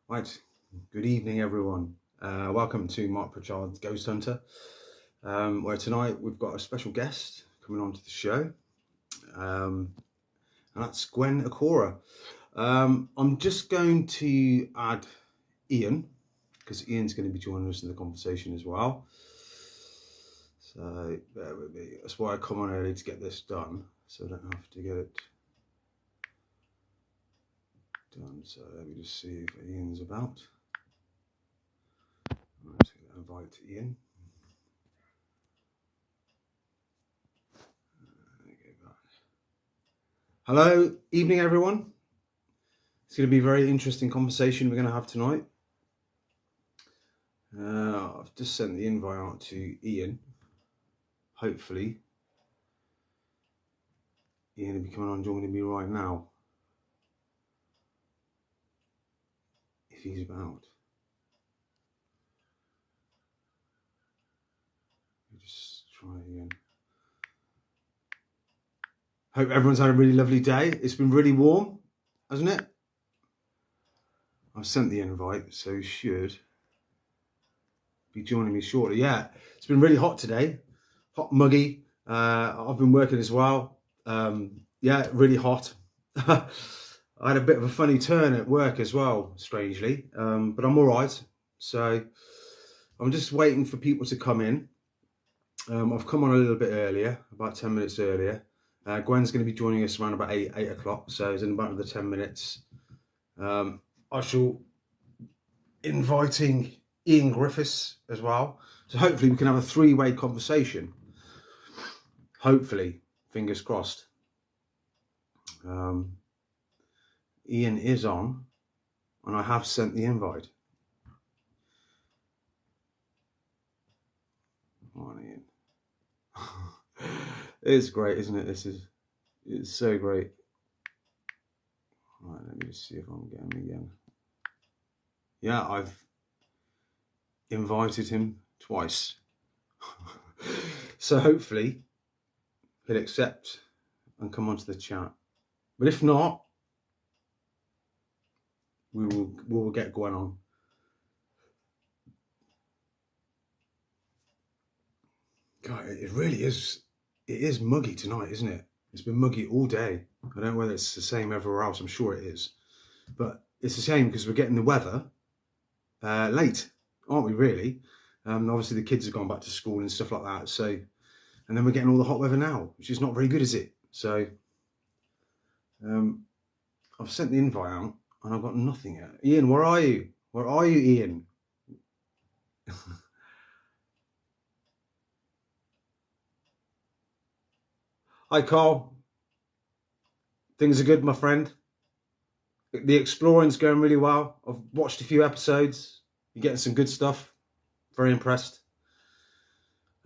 Right, good evening everyone. Welcome to Mark Pritchard's Ghost Hunter, where tonight we've got a special guest coming onto the show, and that's Gwen Acorah. I'm just going to add Ian, because Ian's going to be joining us in the conversation as well. So bear with me. That's why I come on early to get this done, so I don't have to get it done. So let me just see if Ian's about. Let's invite Ian. Hello, evening everyone. It's going to be a very interesting conversation we're going to have tonight. I've just sent the invite out to Ian. Hopefully, Ian will be coming on joining me right now. If he's about. Just try again. Hope everyone's had a really lovely day. It's been really warm, hasn't it? I've sent the invite, so he should be joining me shortly. Yeah, it's been really hot today. Hot, muggy. I've been working as well. Yeah, really hot. I had a bit of a funny turn at work as well, strangely, but I'm all right. So I'm just waiting for people to come in. I've come on a little bit earlier, about 10 minutes earlier. Gwen's going to be joining us around about 8 o'clock, so it's in about another 10 minutes. I shall inviting Ian Griffiths as well. So hopefully we can have a three-way conversation. Hopefully, fingers crossed. Ian is on, and I have sent the invite. Come on, Ian. It's great, isn't it? It's so great. Right, let me just see if I can get him again. Yeah, I've invited him twice. So hopefully he'll accept and come onto the chat. But if not, we will get Gwen on. God, it really is. It is muggy tonight, isn't it? It's been muggy all day. I don't know whether it's the same everywhere else. I'm sure it is. But it's the same because we're getting the weather late, aren't we, really? Obviously, the kids have gone back to school and stuff like that. So, and then we're getting all the hot weather now, which is not very good, is it? So, I've sent the invite out and I've got nothing yet. Ian, where are you? Where are you, Ian? Hi, Carl. Things are good, my friend. The exploring's going really well. I've watched a few episodes. You're getting some good stuff. Very impressed.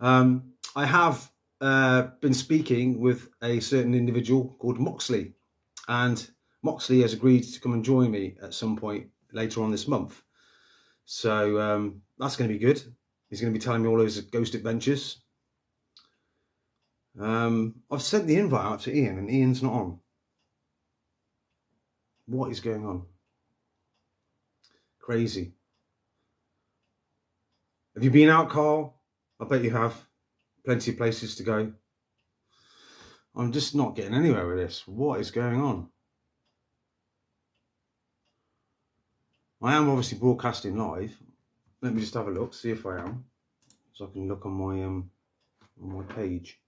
I have been speaking with a certain individual called Moxley, and Moxley has agreed to come and join me at some point later on this month. So that's going to be good. He's going to be telling me all his ghost adventures. I've sent the invite out to Ian, and Ian's not on. What is going on? Crazy. Have you been out, Carl? I bet you have. Plenty of places to go. I'm just not getting anywhere with this. What is going on? I am obviously broadcasting live. Let me just have a look, see if I am, so I can look on my page.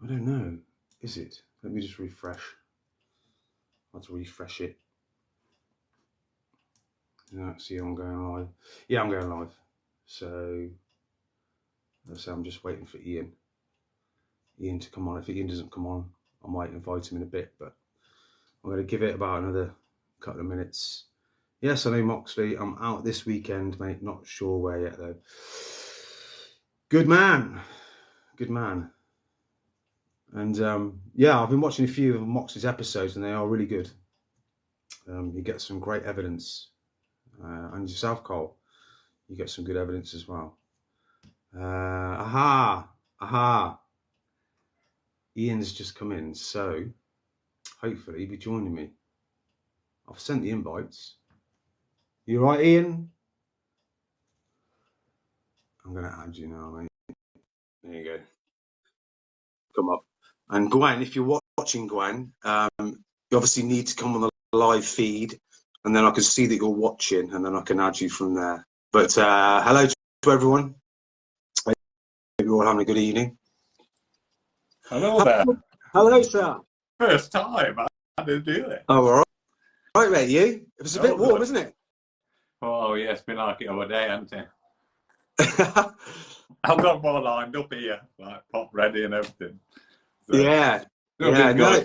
I don't know. Is it? Let me just refresh. I have to refresh it. See, I'm going live. Yeah, I'm going live. So I'm just waiting for Ian to come on. If Ian doesn't come on, I might invite him in a bit, but I'm going to give it about another couple of minutes. Yes, I know, Moxley. I'm out this weekend, mate. Not sure where yet, though. Good man. Good man. And yeah, I've been watching a few of Moxley's episodes, and they are really good. You get some great evidence. And yourself, Cole, you get some good evidence as well. Aha. Ian's just come in, so hopefully be joining me. I've sent the invites. You right, Ian? I'm going to add you now, mate. There you go. Come up. And Gwen, if you're watching, Gwen, you obviously need to come on the live feed, and then I can see that you're watching, and then I can add you from there. But hello to everyone. Hope you're all having a good evening. Hello there. Hello, sir. First time I didn't do it. Oh, all right. Right, mate, you? It was a bit warm, isn't it? Oh, yeah, it's been like it all day, hasn't it? I've got more lined up here, like pop ready and everything. So, yeah. Yeah, no.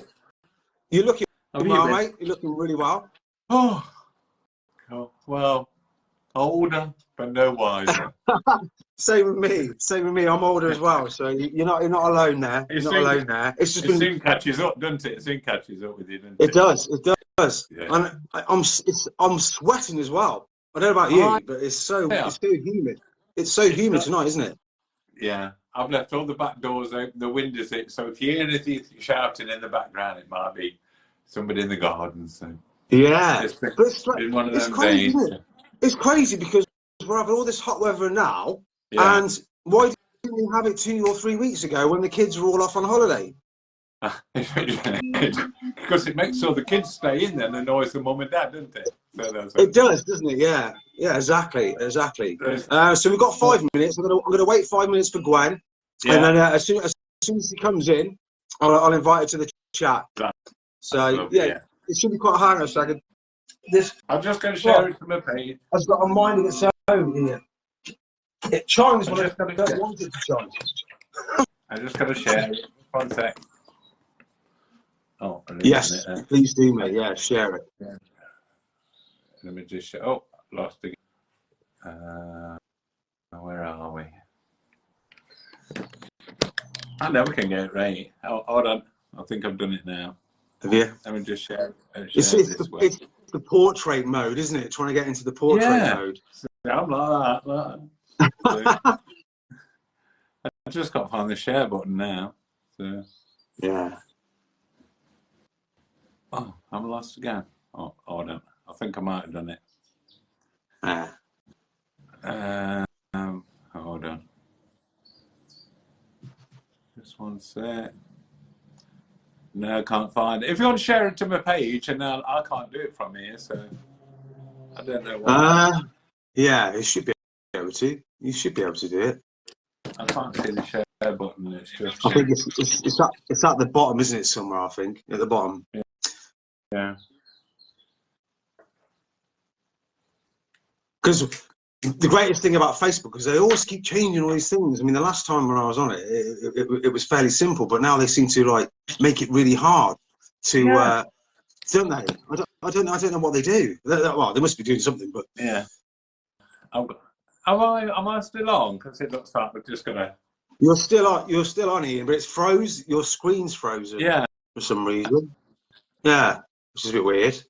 You're looking well, mate. You're looking really well. Oh, well, older, but no wiser. Same with me. Same with me. I'm older as well, so you're not alone there. You're not alone there. It's just been. It soon catches up, doesn't it? It soon catches up with you, doesn't it? It does. It does. Yeah. And I'm sweating as well. I don't know about you, but it's so humid. It's so humid tonight, isn't it? Yeah. I've left all the back doors open, the windows in, so if you hear anything shouting in the background, it might be somebody in the garden. So yeah, it's one of them crazy, isn't it? It's crazy because we're having all this hot weather now, and why didn't we have it 2 or 3 weeks ago when the kids were all off on holiday? Because it makes sure the kids stay in there and annoys the mum and dad, doesn't it? So it does, doesn't it? Yeah, exactly. So we've got 5 minutes. I'm gonna wait 5 minutes for Gwen, and then as soon as she comes in, I'll invite her to the chat. So lovely, it should be quite hard in a second. I'm just going to share it to my page. I've got a mind of its own here. It chimes when I don't want it to chime. I'm just going to share it. 1 sec. Oh, yes, please do, mate. Yeah, share it. Yeah. Let me just show. Oh, lost again. Where are we? I never can get it right. Oh, hold on. I think I've done it now. Have you? Let me just share it. It's the portrait mode, isn't it? Trying to get into the portrait mode. So I'm like that. I just got to find the share button now. So. Yeah. Oh, I'm lost again. Oh, hold on. I think I might have done it. Hold on. Just 1 sec. No, I can't find it. If you want to share it to my page, and I can't do it from here, so I don't know why. Yeah, you should be able to. You should be able to do it. I can't see the share button. It's just. I think it's at the bottom, isn't it? Somewhere, I think at the bottom. Yeah. Because the greatest thing about Facebook is they always keep changing all these things. I mean, the last time when I was on it, it was fairly simple, but now they seem to like make it really hard to, don't they? I don't know what they do. Well, they must be doing something, but yeah. Am I still on? Because it looks like we're just gonna. You're still on, Ian, but it's froze. Your screen's frozen. Yeah. For some reason. Yeah, which is a bit weird.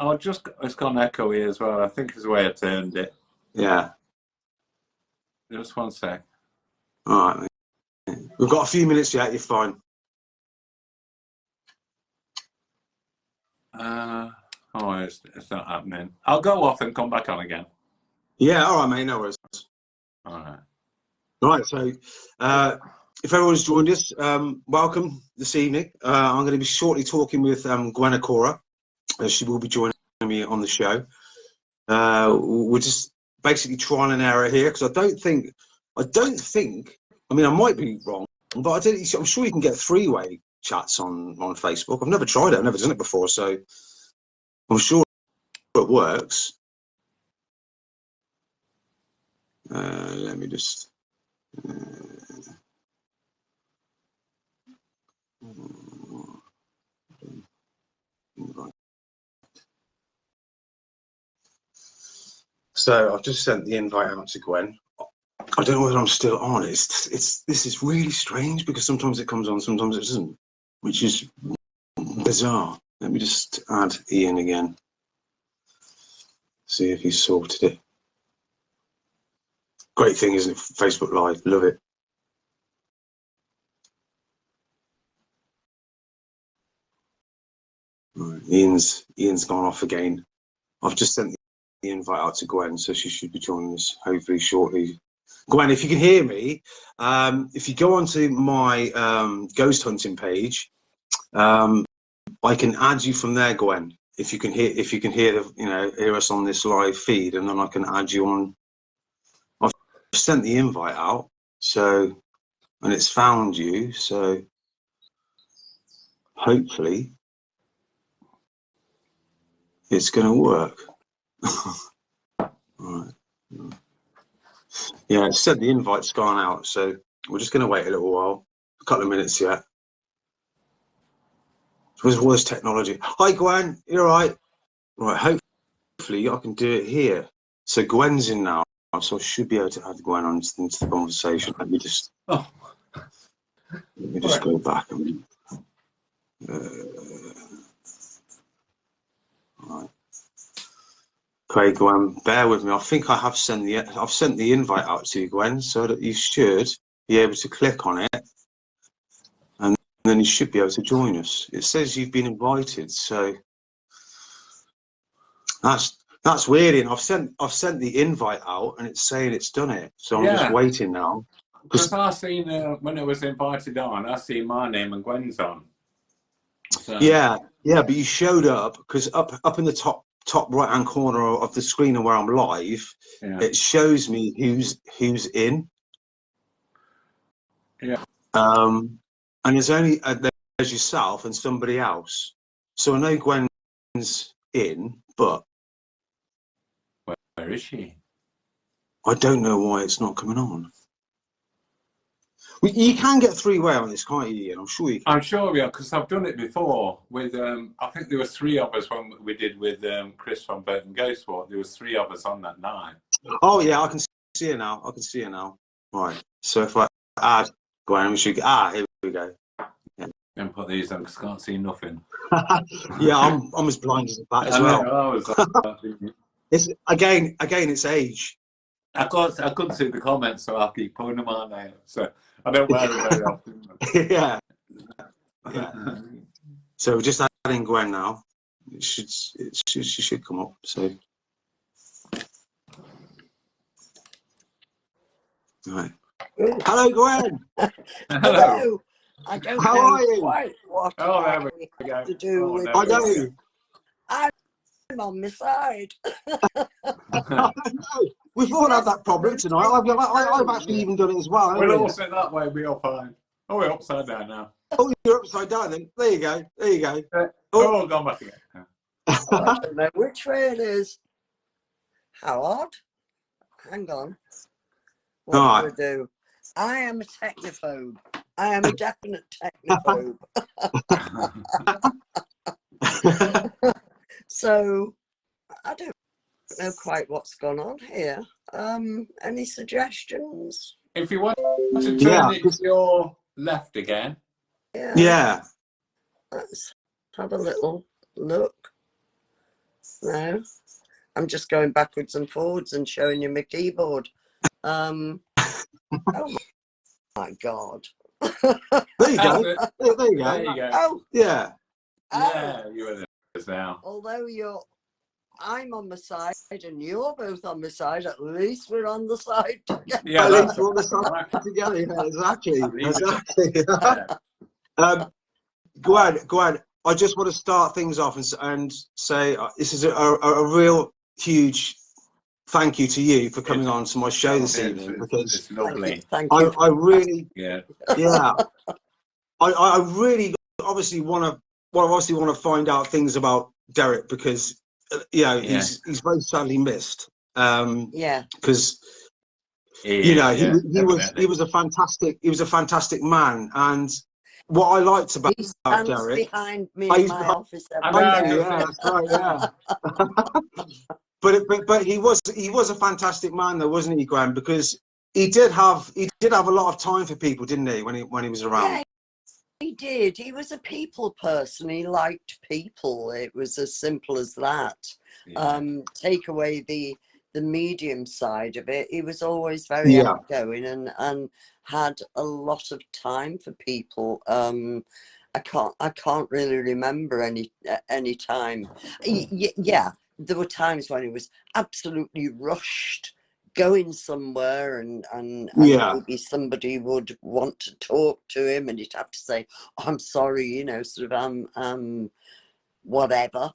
It's gone echoey as well. I think it's the way I turned it. Yeah. Just 1 sec. All right. We've got a few minutes yet. You're fine. It's not happening. I'll go off and come back on again. Yeah. All right, mate. No worries. All right. Right. So, if everyone's joined us, welcome this evening. I'm going to be shortly talking with Gwen Acorah. She will be joining me on the show. We're just basically trial and error here because I don't think. I mean, I might be wrong, but I'm sure you can get three-way chats on Facebook. I've never tried it. I've never done it before, so I'm sure it works. Let me just. So I've just sent the invite out to Gwen. I don't know whether I'm still on. This is really strange because sometimes it comes on, sometimes it doesn't, which is bizarre. Let me just add Ian again. See if he's sorted it. Great thing, isn't it? Facebook Live, love it. Right. Ian's gone off again. I've just sent the invite out to Gwen, so she should be joining us hopefully shortly. Gwen, if you can hear me, if you go onto my ghost hunting page, I can add you from there, Gwen. If you can hear hear us on this live feed, and then I can add you on. I've sent the invite out, so, and it's found you, so hopefully it's going to work. Right. Yeah, it said the invite's gone out, so we're just going to wait a little while, a couple of minutes yet. Where's worse technology? Hi, Gwen. You're right. Right. Hopefully, I can do it here. So Gwen's in now, so I should be able to add Gwen into the conversation. Let me just go back. Right. Okay, Gwen, bear with me. I think I have sent the invite out to you, Gwen, so that you should be able to click on it, and then you should be able to join us. It says you've been invited, so that's weird. And I've sent the invite out, and it's saying it's done it. So I'm just waiting now. Because I seen when it was invited on, I see my name and Gwen's on. So. Yeah, but you showed up because up in the top right hand corner of the screen and where I'm live, it shows me who's in. Yeah. And there's only there's yourself and somebody else. So I know Gwen's in, but where is she? I don't know why it's not coming on. You can get three-way on this, can't you, Ian? I'm sure you can. I'm sure we are, because I've done it before with, I think there were 3 of us when we did with Chris from Burton Ghost Walk. There was 3 of us on that night. Oh, yeah, I can see it now. Right. So if I add Gwen, we should get, here we go. Yeah. And put these on because I can't see nothing. Yeah, I'm as blind as that as well. I was it's again, it's age. I couldn't see the comments, so I'll keep putting them on now. So I don't wear them very often. Yeah. So we're just adding Gwen now. She should come up. So. Right. Hello, Gwen. Hello. I don't How know are you? quite what there we go. to do with I know. I'm on my side. We've all had that problem tonight. I've actually even done it as well. We'll all sit that way. We're all fine. Oh, we're upside down now. Oh, you're upside down then. There you go. Oh, gone back again. I don't know which way it is. How odd. Hang on. What do I do? I am a technophobe. I am a definite technophobe. So I don't know quite what's gone on here. Any suggestions? If you want to turn it to your left again. Yeah. Let's have a little look. No. I'm just going backwards and forwards and showing you my keyboard. Oh my God. There you go. There you go. Oh. Yeah. Yeah, you're in it now. Although I'm on the side and you're both on the side, at least we're on the side together. Yeah, at least we're on the side together. Yeah, exactly. Gwen, I just want to start things off and say this is a real huge thank you to you for coming on to my show this evening, because it's lovely. Thank you. I really, yeah. I really obviously want to find out things about Derek, because he's very sadly missed. Because he was a fantastic man, and what I liked about Derek behind me in my office. That's right, yeah. But he was a fantastic man though, wasn't he, Gwen? Because he did have a lot of time for people, didn't he, when he was around? Yeah, he did. He was a people person. He liked people. It was as simple as that. Yeah. Take away the medium side of it, he was always very outgoing and had a lot of time for people. I can't really remember any time. Yeah, there were times when he was absolutely rushed going somewhere, and Yeah. maybe somebody would want to talk to him, and he'd have to say, oh, "I'm sorry," you know, sort of whatever.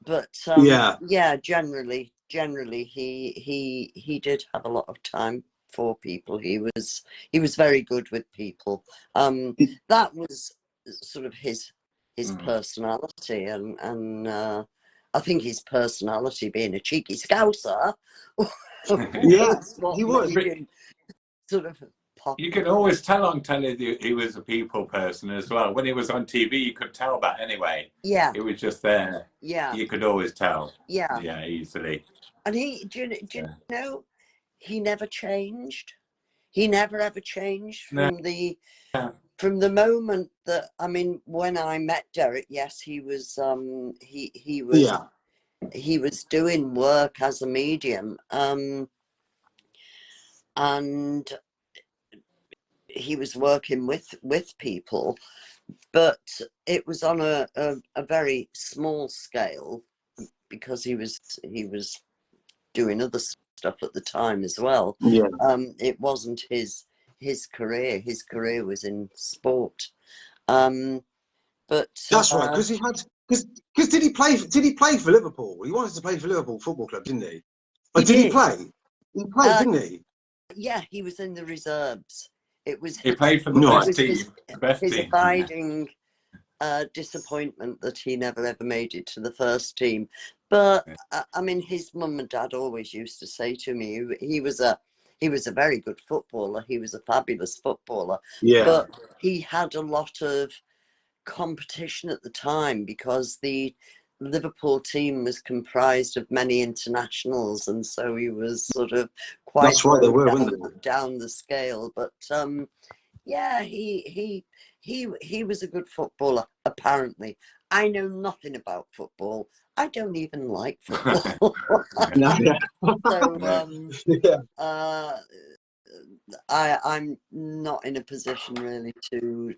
But yeah, generally he did have a lot of time for people. He was very good with people. That was sort of his personality, and I think his personality, being a cheeky scouser, Yeah, was what he was. made him sort of pop. You can always tell on telly that he was a people person as well. When he was on TV, you could tell that anyway. Yeah, It was just there. yeah, You could always tell. yeah. Yeah, easily. And do you know, he never changed. He never ever changed from the moment that, I mean, when I met Derek, yes, he was he was doing work as a medium, and he was working with people, but it was on a very small scale, because he was doing other stuff at the time as well. Yeah. It wasn't his career. His career was in sport. But That's right, because he had because did he play for Liverpool? He wanted to play for Liverpool Football Club, didn't he? Or did he play? He played, didn't he? Yeah, he was in the reserves. He played for the best team. His abiding disappointment that he never ever made it to the first team. But I mean, his mum and dad always used to say to me, he was a very good footballer. He was a fabulous footballer. Yeah. But he had a lot of competition at the time, because the Liverpool team was comprised of many internationals, and so he was sort of quite That's right, they were, weren't they? down the scale. But yeah, he was a good footballer, apparently. I know nothing about football. I don't even like football. So I'm not in a position really to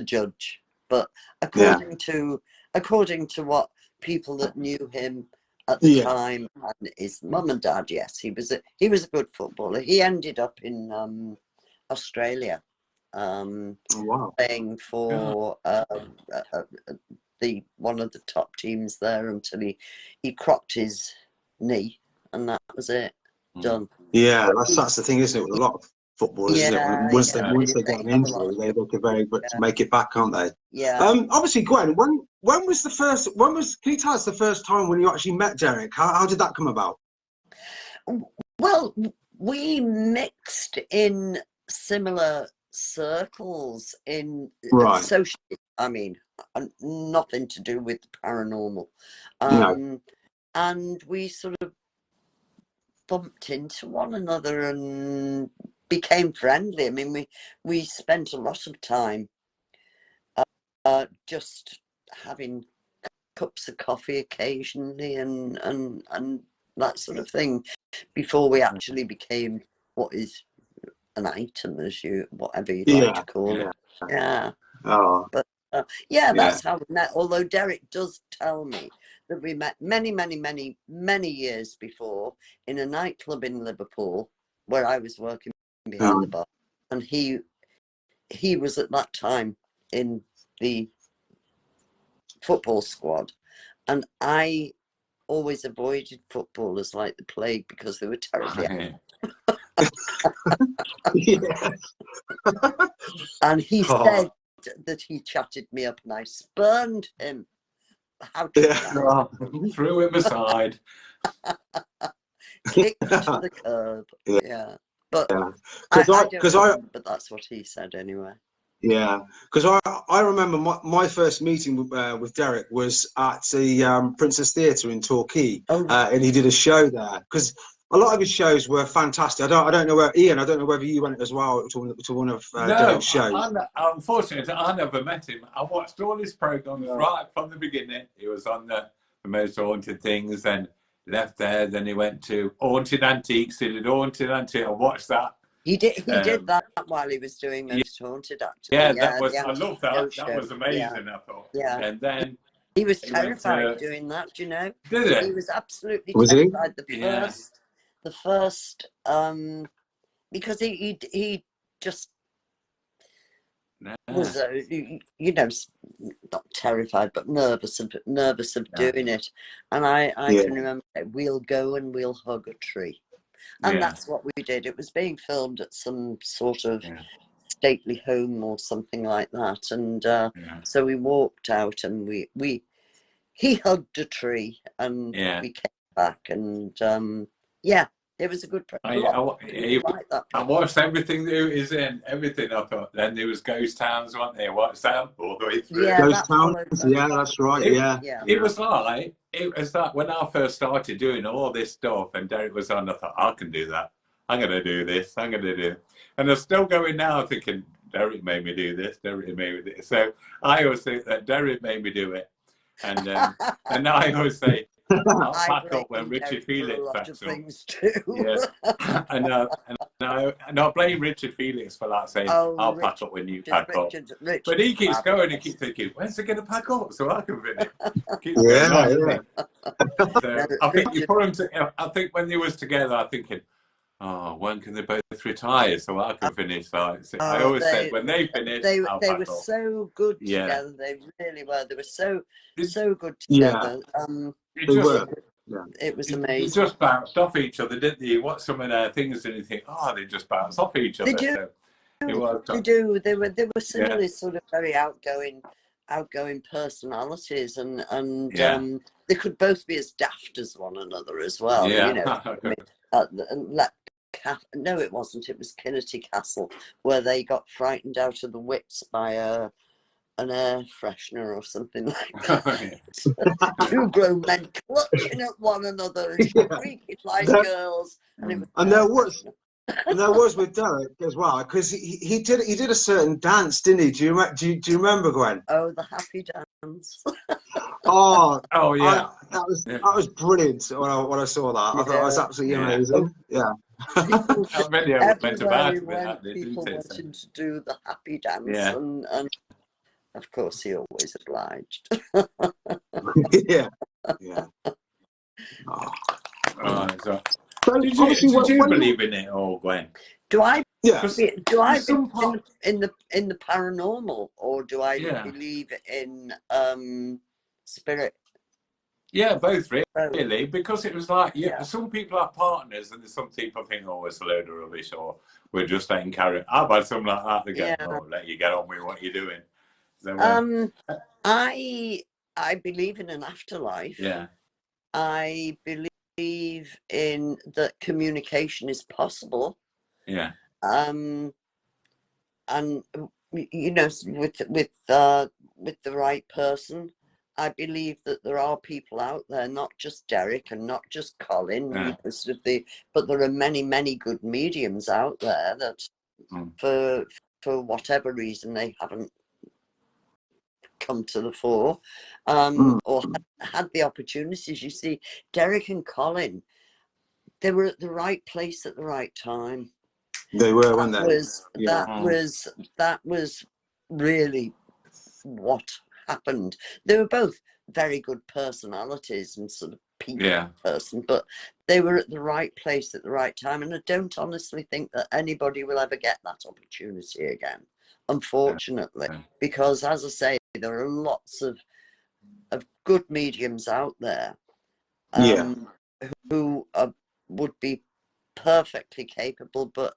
judge. But according to what people that knew him at the time, and his mum and dad, yes, he was a good footballer. He ended up in Australia, playing for the one of the top teams there, until he cropped his knee, and that was it. Done. Yeah, that's the thing, isn't it? With a lot of footballers, isn't it? Once they get an injury, they can very much make it back, can't they? Yeah. Obviously, Gwen, when was the first? Can you tell us the first time when you actually met Derek? How did that come about? Well, we mixed in similar circles in social. I mean, nothing to do with the paranormal. No. And we sort of bumped into one another and became friendly. I mean, we spent a lot of time just having cups of coffee occasionally, and that sort of thing, before we actually became what is an item, whatever you'd like to call it. Yeah. Oh. But that's how we met. Although Derek does tell me that we met many years before in a nightclub in Liverpool, where I was working behind the bar, and he was at that time in the football squad, and I always avoided footballers like the plague because they were terribly and he said that he chatted me up, and I spurned him. How to threw him aside, kicked to the curb. But but that's what he said anyway. Yeah, because I remember my first meeting with Derek was at the Princess Theatre in Torquay, and he did a show there. Because a lot of his shows were fantastic. I don't know where Ian. I don't know whether you went as well to one of Derek's shows. Unfortunately, I never met him. I watched all his programs right from the beginning. He was on the Most Haunted Things, then left there. Then he went to Haunted Antiques. He did Haunted Antiques. I watched that. He did that. while he was doing Most Haunted, actually. Yeah, Yeah, that was. the I love anti-show that. That show. was amazing. I thought. Yeah. And then He was he went terrified to. doing that, you know. Did He it? was absolutely Was he? terrified. The first, because he just was, you know, not terrified, but nervous of doing it. And I can remember, we'll go and we'll hug a tree. And that's what we did. It was being filmed at some sort of stately home or something like that. And so we walked out and he hugged a tree and we came back. And it was a good I watched everything that he was in, everything. I thought then there was Ghost Towns, weren't there? Watched that all the way through. Ghost Towns, that's right. It was like when I first started doing all this stuff, and Derek was on. I thought I can do that. I'm going to do this. I'm going to do it. And I'm still going now, thinking Derek made me do this. Derek made me do it. So I always think that Derek made me do it, and and I always say. I'll pack up when Richard Felix packs up. Yeah, and I blame Richard Felix for that, saying I'll pack up when you pack up. But he keeps going and keeps thinking, when's he going to pack up so I can finish? Keeps going on, so I think you put them. I think when they was together, I'm thinking, oh, when can they both retire so I can finish? I always said when they finish, they pack were up. so good together. They really were. They were so good together. It was amazing. They just bounced off each other, didn't they? You watch some of their things and you think, oh, they just bounce off each other. They do. So they do. They were similarly sort of very outgoing personalities, and they could both be as daft as one another as well. Yeah. You know, no, it wasn't. It was Kinnety Castle, where they got frightened out of the wits by an air freshener or something like that. Two grown men clutching at one another and shrieking like girls. And there was with Derek as well, because he did a certain dance, didn't he? Do you remember, Gwen? Oh, the happy dance. Oh yeah. That was brilliant when I saw that. I thought that was absolutely amazing. Yeah. People wanted to do the happy dance, and of course he always obliged. Yeah. Did you believe in it all, Gwen? Do I? Yeah. Do I believe in the paranormal, or do I believe in spirit? Yeah, both really, because it was like some people have partners, and some people think, oh, it's a load of rubbish, or we're just letting carry. I've had something like that to go, oh, let you get on with what you're doing. So, I believe in an afterlife. Yeah. I believe in that communication is possible. Yeah. And you know, with the right person, I believe that there are people out there, not just Derek and not just Colin, but there are many good mediums out there that, for whatever reason, they haven't come to the fore, or had the opportunities. You see, Derek and Colin, they were at the right place at the right time. They were, weren't they? That was really what happened. They were both very good personalities and sort of people person, but they were at the right place at the right time. And I don't honestly think that anybody will ever get that opportunity again, unfortunately, because, as I say, there are lots of good mediums out there who would be perfectly capable, but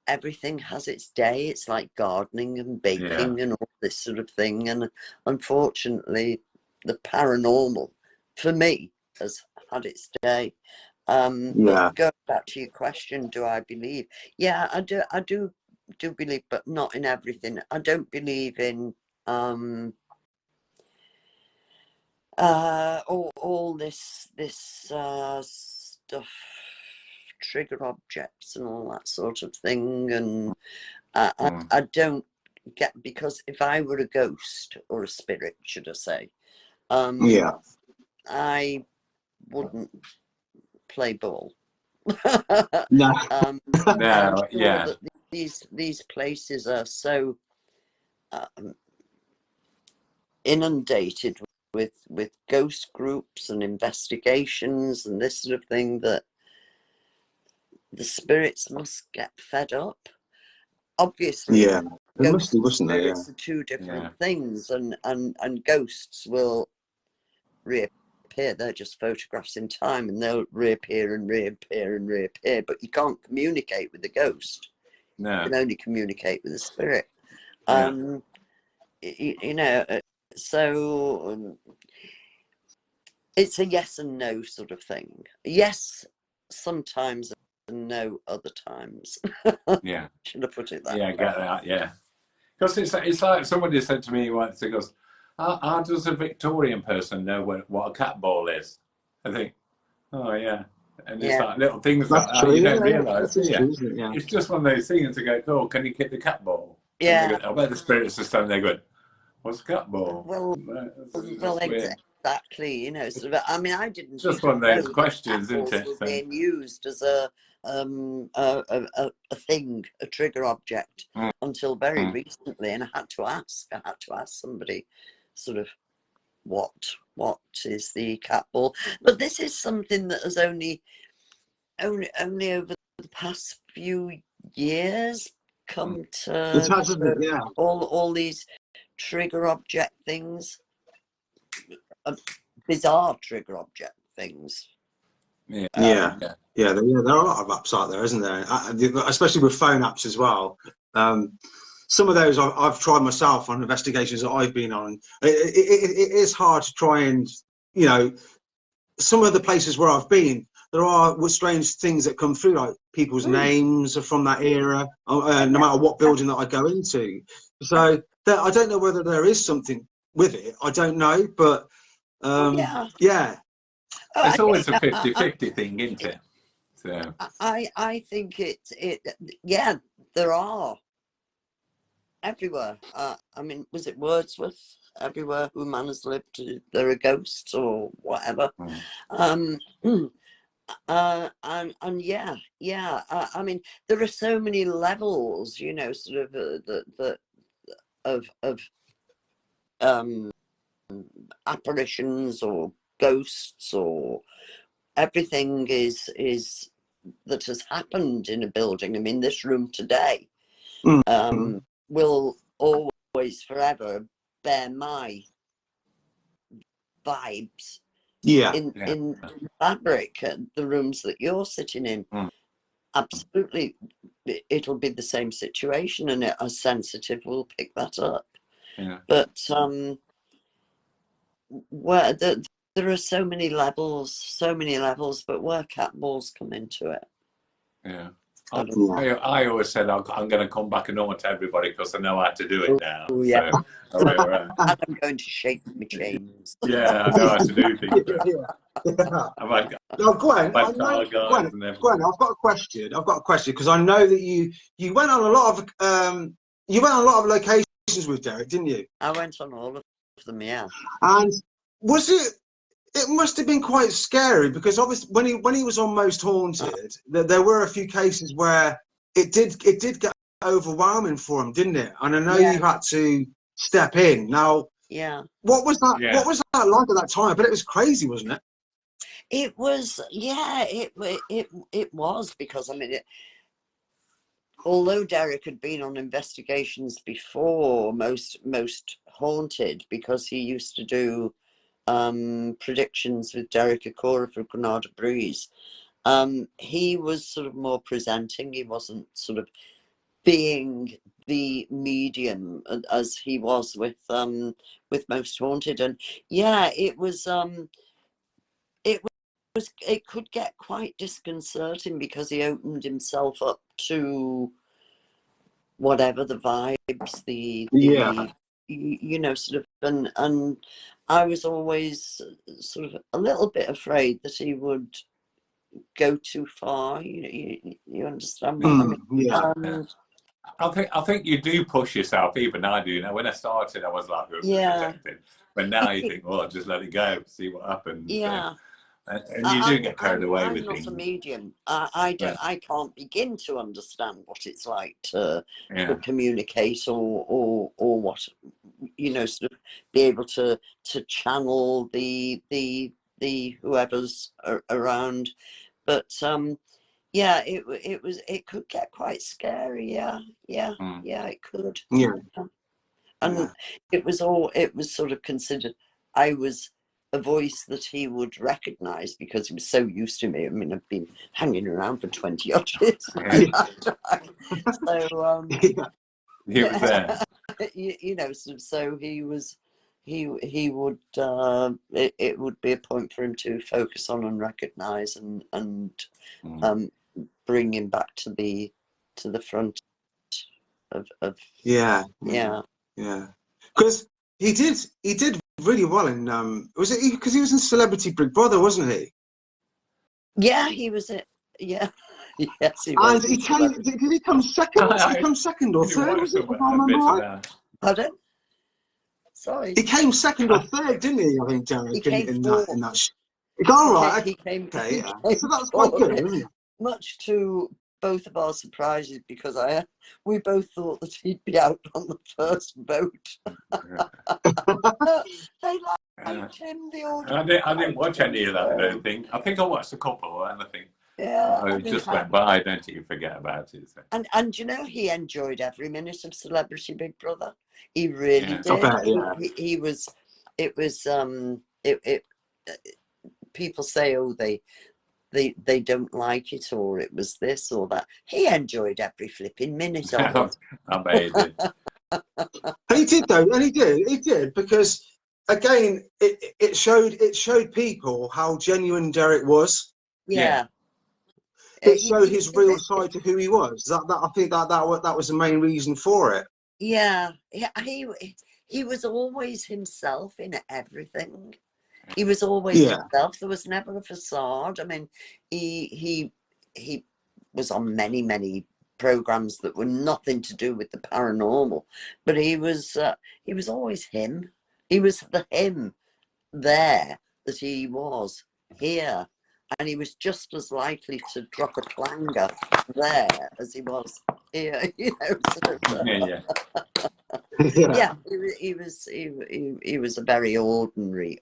everything has its day. It's like gardening and baking and all this sort of thing. And unfortunately, the paranormal, for me, has had its day. But going back to your question, do I believe? Yeah, I do believe, but not in everything. I don't believe in all this stuff, trigger objects and all that sort of thing. And I don't get, because if I were a ghost or a spirit, should I say, I wouldn't play ball. No. I'm sure that these places are so inundated with ghost groups and investigations and this sort of thing that the spirits must get fed up. Obviously, Yeah, there must ghosts be, and wasn't there? Yeah. spirits are two different things, and ghosts will reappear. They're just photographs in time, and they'll reappear and reappear and reappear. But you can't communicate with the ghost. No. You can only communicate with the spirit. Yeah. You know, so it's a yes and no sort of thing. Yes, sometimes, and no other times. Yeah. Should have put it that Yeah, way. I get that. Yeah. Because it's like somebody said to me once, he goes, how does a Victorian person know what a cat ball is? I think, oh, yeah. And it's like little things like That's that true. you don't Yeah, realise, do that's you? true, isn't it? Yeah. It's just one of those things to go, oh, can you kick the cat ball? Yeah. I bet the spirits are standing there going, what's a cat ball? Well, weird. exactly. You know, sort of. I mean, I didn't. Just even one of those know that questions, cat isn't balls it? were So, being used as a thing, a trigger object, until very recently, and I had to ask somebody, sort of, what is the cat ball? But this is something that has only over the past few years come to Yeah. all these trigger object things, bizarre trigger object things. There are a lot of apps out there, isn't there? Especially with phone apps as well. Some of those I've tried myself on investigations that I've been on. It is hard to try and, you know, some of the places where I've been, there are strange things that come through, like people's names are from that era, no matter what building that I go into. So I don't know whether there is something with it. I don't know, but it's always a 50-50 thing, isn't it? So I think yeah, there are everywhere. I mean, was it Wordsworth? Everywhere who man has lived, there are ghosts or whatever. And yeah. I mean, there are so many levels, you know, sort of apparitions or ghosts or everything is that has happened in a building. I mean, this room today will always forever bear my vibes in fabric. The rooms that you're sitting in, absolutely, it'll be the same situation, and a sensitive will pick that up. But where there are so many levels, but where cat balls come into it. I always said I'm going to come back and haunt everybody because I know how to do it now. Yeah. So, and I'm going to shake my chains. Yeah, I know how to do things. Now, Gwen, I've got a question. Because I know that you went on a lot of locations with Derek, didn't you? I went on all of them, yeah. And was it? It must have been quite scary, because obviously when he was on Most Haunted, there were a few cases where it did get overwhelming for him, didn't it? And I know you had to step in. Now, what was that? What was that like at that time? But it was crazy, wasn't it? It was, it was, because I mean, although Derek had been on investigations before Most Haunted, because he used to do predictions with Gwen Acorah for Granada Breeze, he was sort of more presenting. He wasn't sort of being the medium as he was with Most Haunted. And it could get quite disconcerting, because he opened himself up to whatever the vibes, you know, sort of, and I was always sort of a little bit afraid that he would go too far. You understand what I mean? I think you do push yourself. Even I do. Now, when I started, I was like, protected. But now you think, well, just let it go, see what happens. Yeah. And you do get carried away I'm with not things. a medium. I can't begin to understand what it's like to communicate or what, you know, sort of be able to channel the whoever's around. But yeah, it could get quite scary. Yeah, it could. Yeah. And it was sort of considered I was a voice that he would recognise because he was so used to me. I mean, I've been hanging around for 20 odd years by that time. So He was there. you know, so he was he would it would be a point for him to focus on and recognise and bring him back to the front of yeah. Because he did really well in was it because he was in Celebrity Big Brother, wasn't he? Yeah, he was it. Yeah. Yes, he was. And he came. Did he come second? Did he come second or third? Was it? If I remember right. Pardon? Sorry. He came second or third, didn't he? I think Derek He came in fourth. that. All right. He came. Okay. He Yeah. came So that's quite good, isn't it? Much to both of our surprises, because we both thought that he'd be out on the first vote. They liked him. The audience. I didn't watch any of that. I don't think. I think I watched a couple, and I think. Yeah, I just went by. Don't you forget about it. So. And you know, he enjoyed every minute of Celebrity Big Brother. He really did. Bet, yeah. He was. It was. People say, oh, they don't like it, or it was this or that. He enjoyed every flipping minute of it. Amazing. He did though, and he did because again, it showed people how genuine Derek was. Yeah. It showed his real side to who he was. That I think that was the main reason for it. Yeah, he was always himself in everything. He was always himself. There was never a facade. I mean, he was on many programs that were nothing to do with the paranormal, but he was always him. He was the him there that he was here. And he was just as likely to drop a clanger there as he was here, you know. Sort of, yeah, he was a very ordinary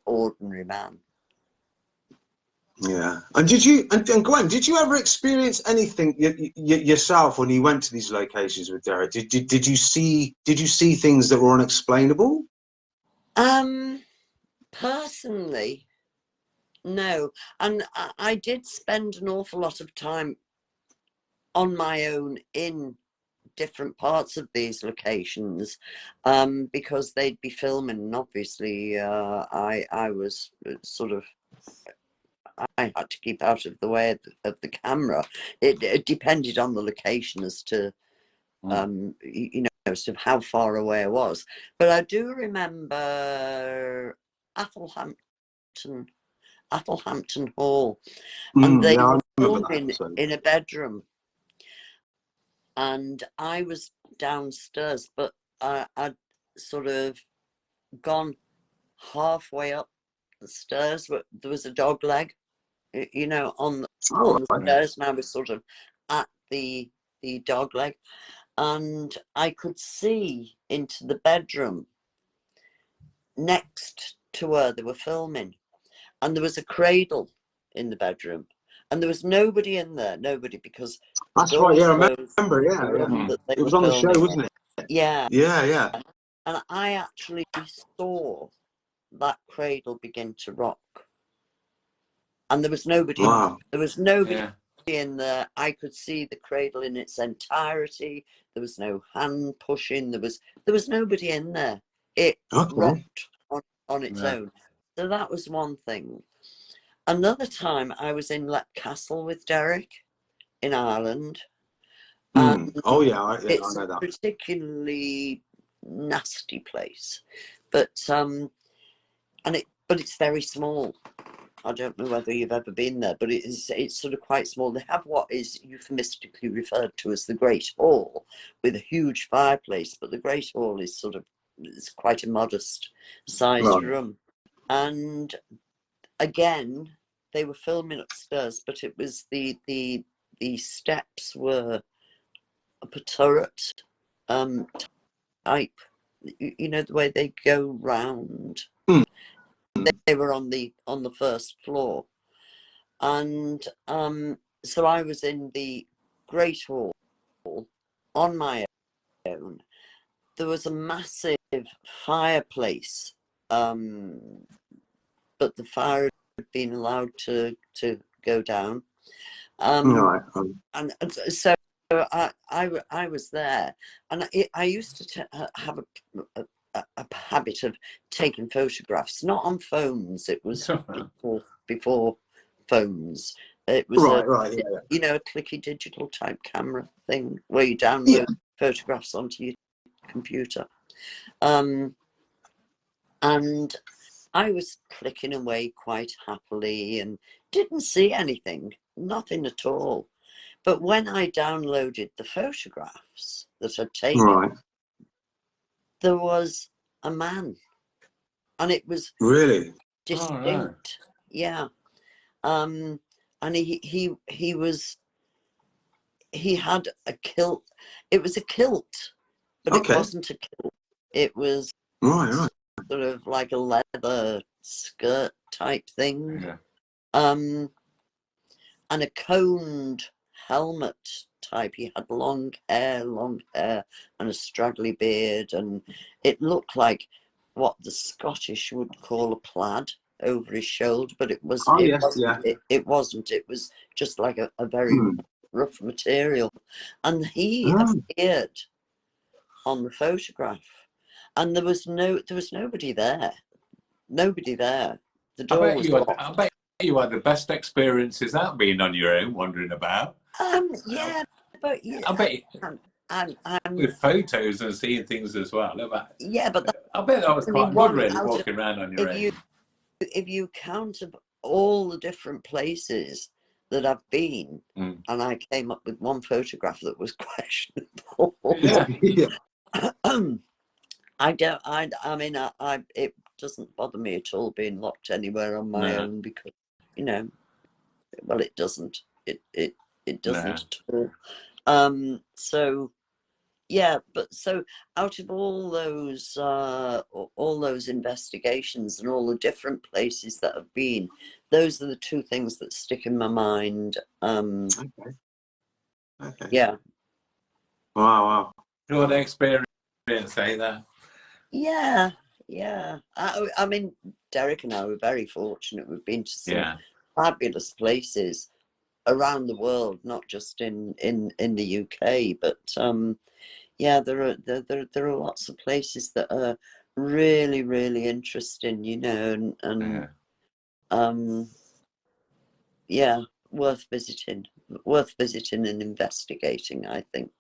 man. Yeah. And did you and Gwen, did you ever experience anything yourself when you went to these locations with Derek? Did you see things that were unexplainable? Personally, no. And I did spend an awful lot of time on my own in different parts of these locations, because they'd be filming, and obviously I was sort of, I had to keep out of the way of the camera. It depended on the location as to you know, sort of how far away I was. But I do remember Athelhampton Hall, and they were filming in a bedroom, and I was downstairs, but I'd sort of gone halfway up the stairs, but there was a dog leg, you know, on the stairs, and I was sort of at the dog leg, and I could see into the bedroom next to where they were filming, and there was a cradle in the bedroom, and there was nobody in there, because that's right. Yeah, I remember. Yeah. It was on the show, wasn't it? Yeah. And I actually saw that cradle begin to rock, and there was nobody. Wow. There was nobody in there. I could see the cradle in its entirety. There was no hand pushing. There was nobody in there. It rocked on its own. So that was one thing. Another time I was in Let Castle with Derek in Ireland. Oh yeah, it's I know that. A particularly nasty place, but it's very small. I don't know whether you've ever been there, but it's sort of quite small. They have what is euphemistically referred to as the Great Hall, with a huge fireplace, but the Great Hall is it's quite a modest sized room. And again, they were filming upstairs, but it was the steps were up a turret type. You know, the way they go round. They were on the first floor, and so I was in the Great Hall on my own. There was a massive fireplace, but the fire had been allowed to go down. Right. And so I was there, and I used to have a habit of taking photographs, not on phones. It was before phones. It was right, you know, a clicky digital type camera thing where you download photographs onto your computer. And I was clicking away quite happily and didn't see anything, nothing at all. But when I downloaded the photographs that I'd taken, there was a man, and it was really distinct. Yeah. And he had a kilt. It was a kilt, but it wasn't a kilt. It was right. sort of like a leather skirt type thing. Yeah. And a coned helmet type. He had long hair, and a straggly beard, and it looked like what the Scottish would call a plaid over his shoulder, but it was it wasn't. It was just like a very rough material. And he appeared on the photograph, and there was nobody there. Nobody there. The door was locked. I bet you had the best experiences that being on your own, wandering about. Yeah, but I bet I'm with photos and seeing things as well. Yeah, but I bet that was quite good, really, walking around on your own. If you count all the different places that I've been, and I came up with one photograph that was questionable. I mean, it doesn't bother me at all being locked anywhere on my own, because, you know, well, it doesn't. It doesn't at all. So, yeah, but so out of all those investigations and all the different places that have been, those are the two things that stick in my mind. Okay. Yeah. Wow. What an experience, say that. Yeah. I mean, Derek and I were very fortunate. We've been to some fabulous places around the world, not just in the UK, but yeah, there are lots of places that are really, really interesting, you know, and yeah, worth visiting and investigating, I think,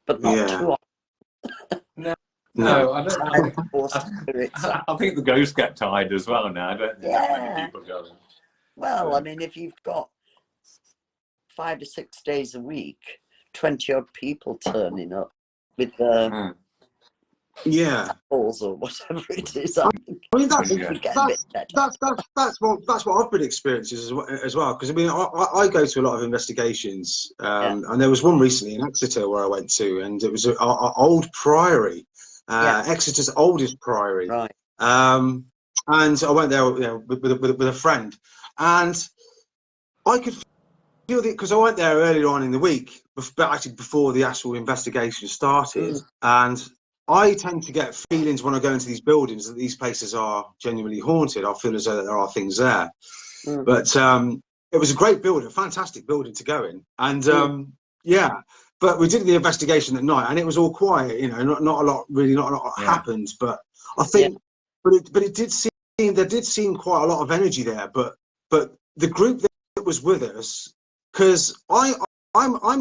but not too often. No, I don't. I think the ghosts get tired as well now. I don't think that many people go. Well, I mean, if you've got 5 to 6 days a week, 20 odd people turning up with balls or whatever it is. I mean, that's what I've been experiencing as well. Because I mean, I go to a lot of investigations, and there was one recently in Exeter where I went to, and it was our old priory, Exeter's oldest priory. Right. And I went there, with a friend, and I could feel it because I went there earlier on in the week, but actually before the actual investigation started, and I tend to get feelings when I go into these buildings that these places are genuinely haunted. I feel as though there are things there. But it was a great building, a fantastic building to go in. And but we did the investigation at night, and it was all quiet, you know, not a lot happened. But I think, but it did seem, there did seem quite a lot of energy there. But the group that was with us, because I'm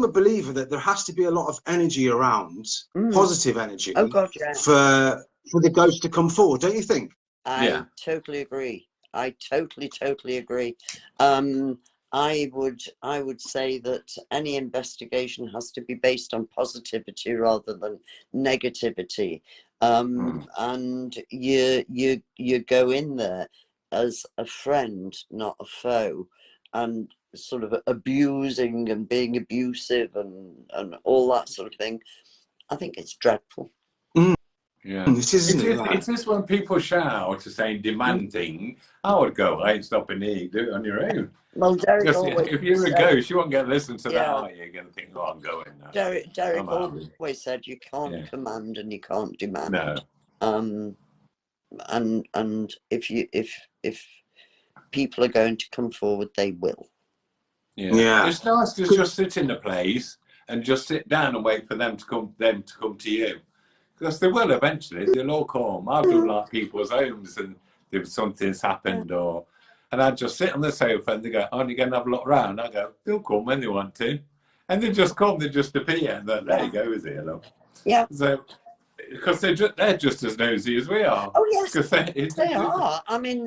a believer that there has to be a lot of energy around, positive energy, for the ghost to come forward, don't you think? I totally agree. I totally agree. I would say that any investigation has to be based on positivity rather than negativity. And you go in there as a friend, not a foe. and sort of abusing and being abusive and all that sort of thing. I think it's dreadful. Yeah, This isn't it. It's just when people shout to say demanding, I would go, I ain't stopping here, do it on your own. Well, Derek Because always if you're a said, ghost, you won't get to listen to that, Yeah. are you? You're going to think, oh, I'm going now. Derek always said you can't command and you can't demand. No. And if people are going to come forward, they will. Yeah. It's nice to just sit in a place and just sit down and wait for them to come to you. Because they will eventually, they'll all come. I've done like people's homes and if something's happened and I just sit on the sofa and they go, oh, you're going to have a look around? I go, they'll come when they want to. And they just come, they just appear. And there you go, is it? Look. Yeah. So, because they're just as nosy as we are. Oh, yes, they are. I mean,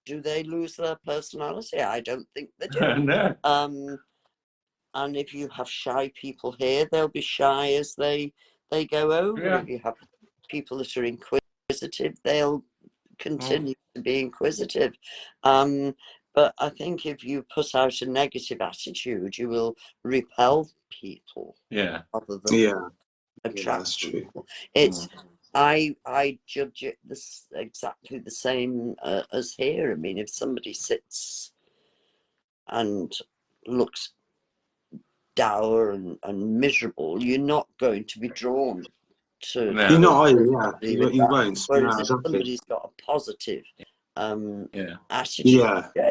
do they lose their personality? I don't think they do. No. And if you have shy people here, they'll be shy as they go over. Yeah. If you have people that are inquisitive, they'll continue to be inquisitive. But I think if you put out a negative attitude, you will repel people. Yeah. Other than attract that's true. people. It's I judge it exactly the same as here. I mean, if somebody sits and looks dour and miserable, you're not going to be drawn to. No. You're not, you won't. Whereas if somebody's got a positive attitude,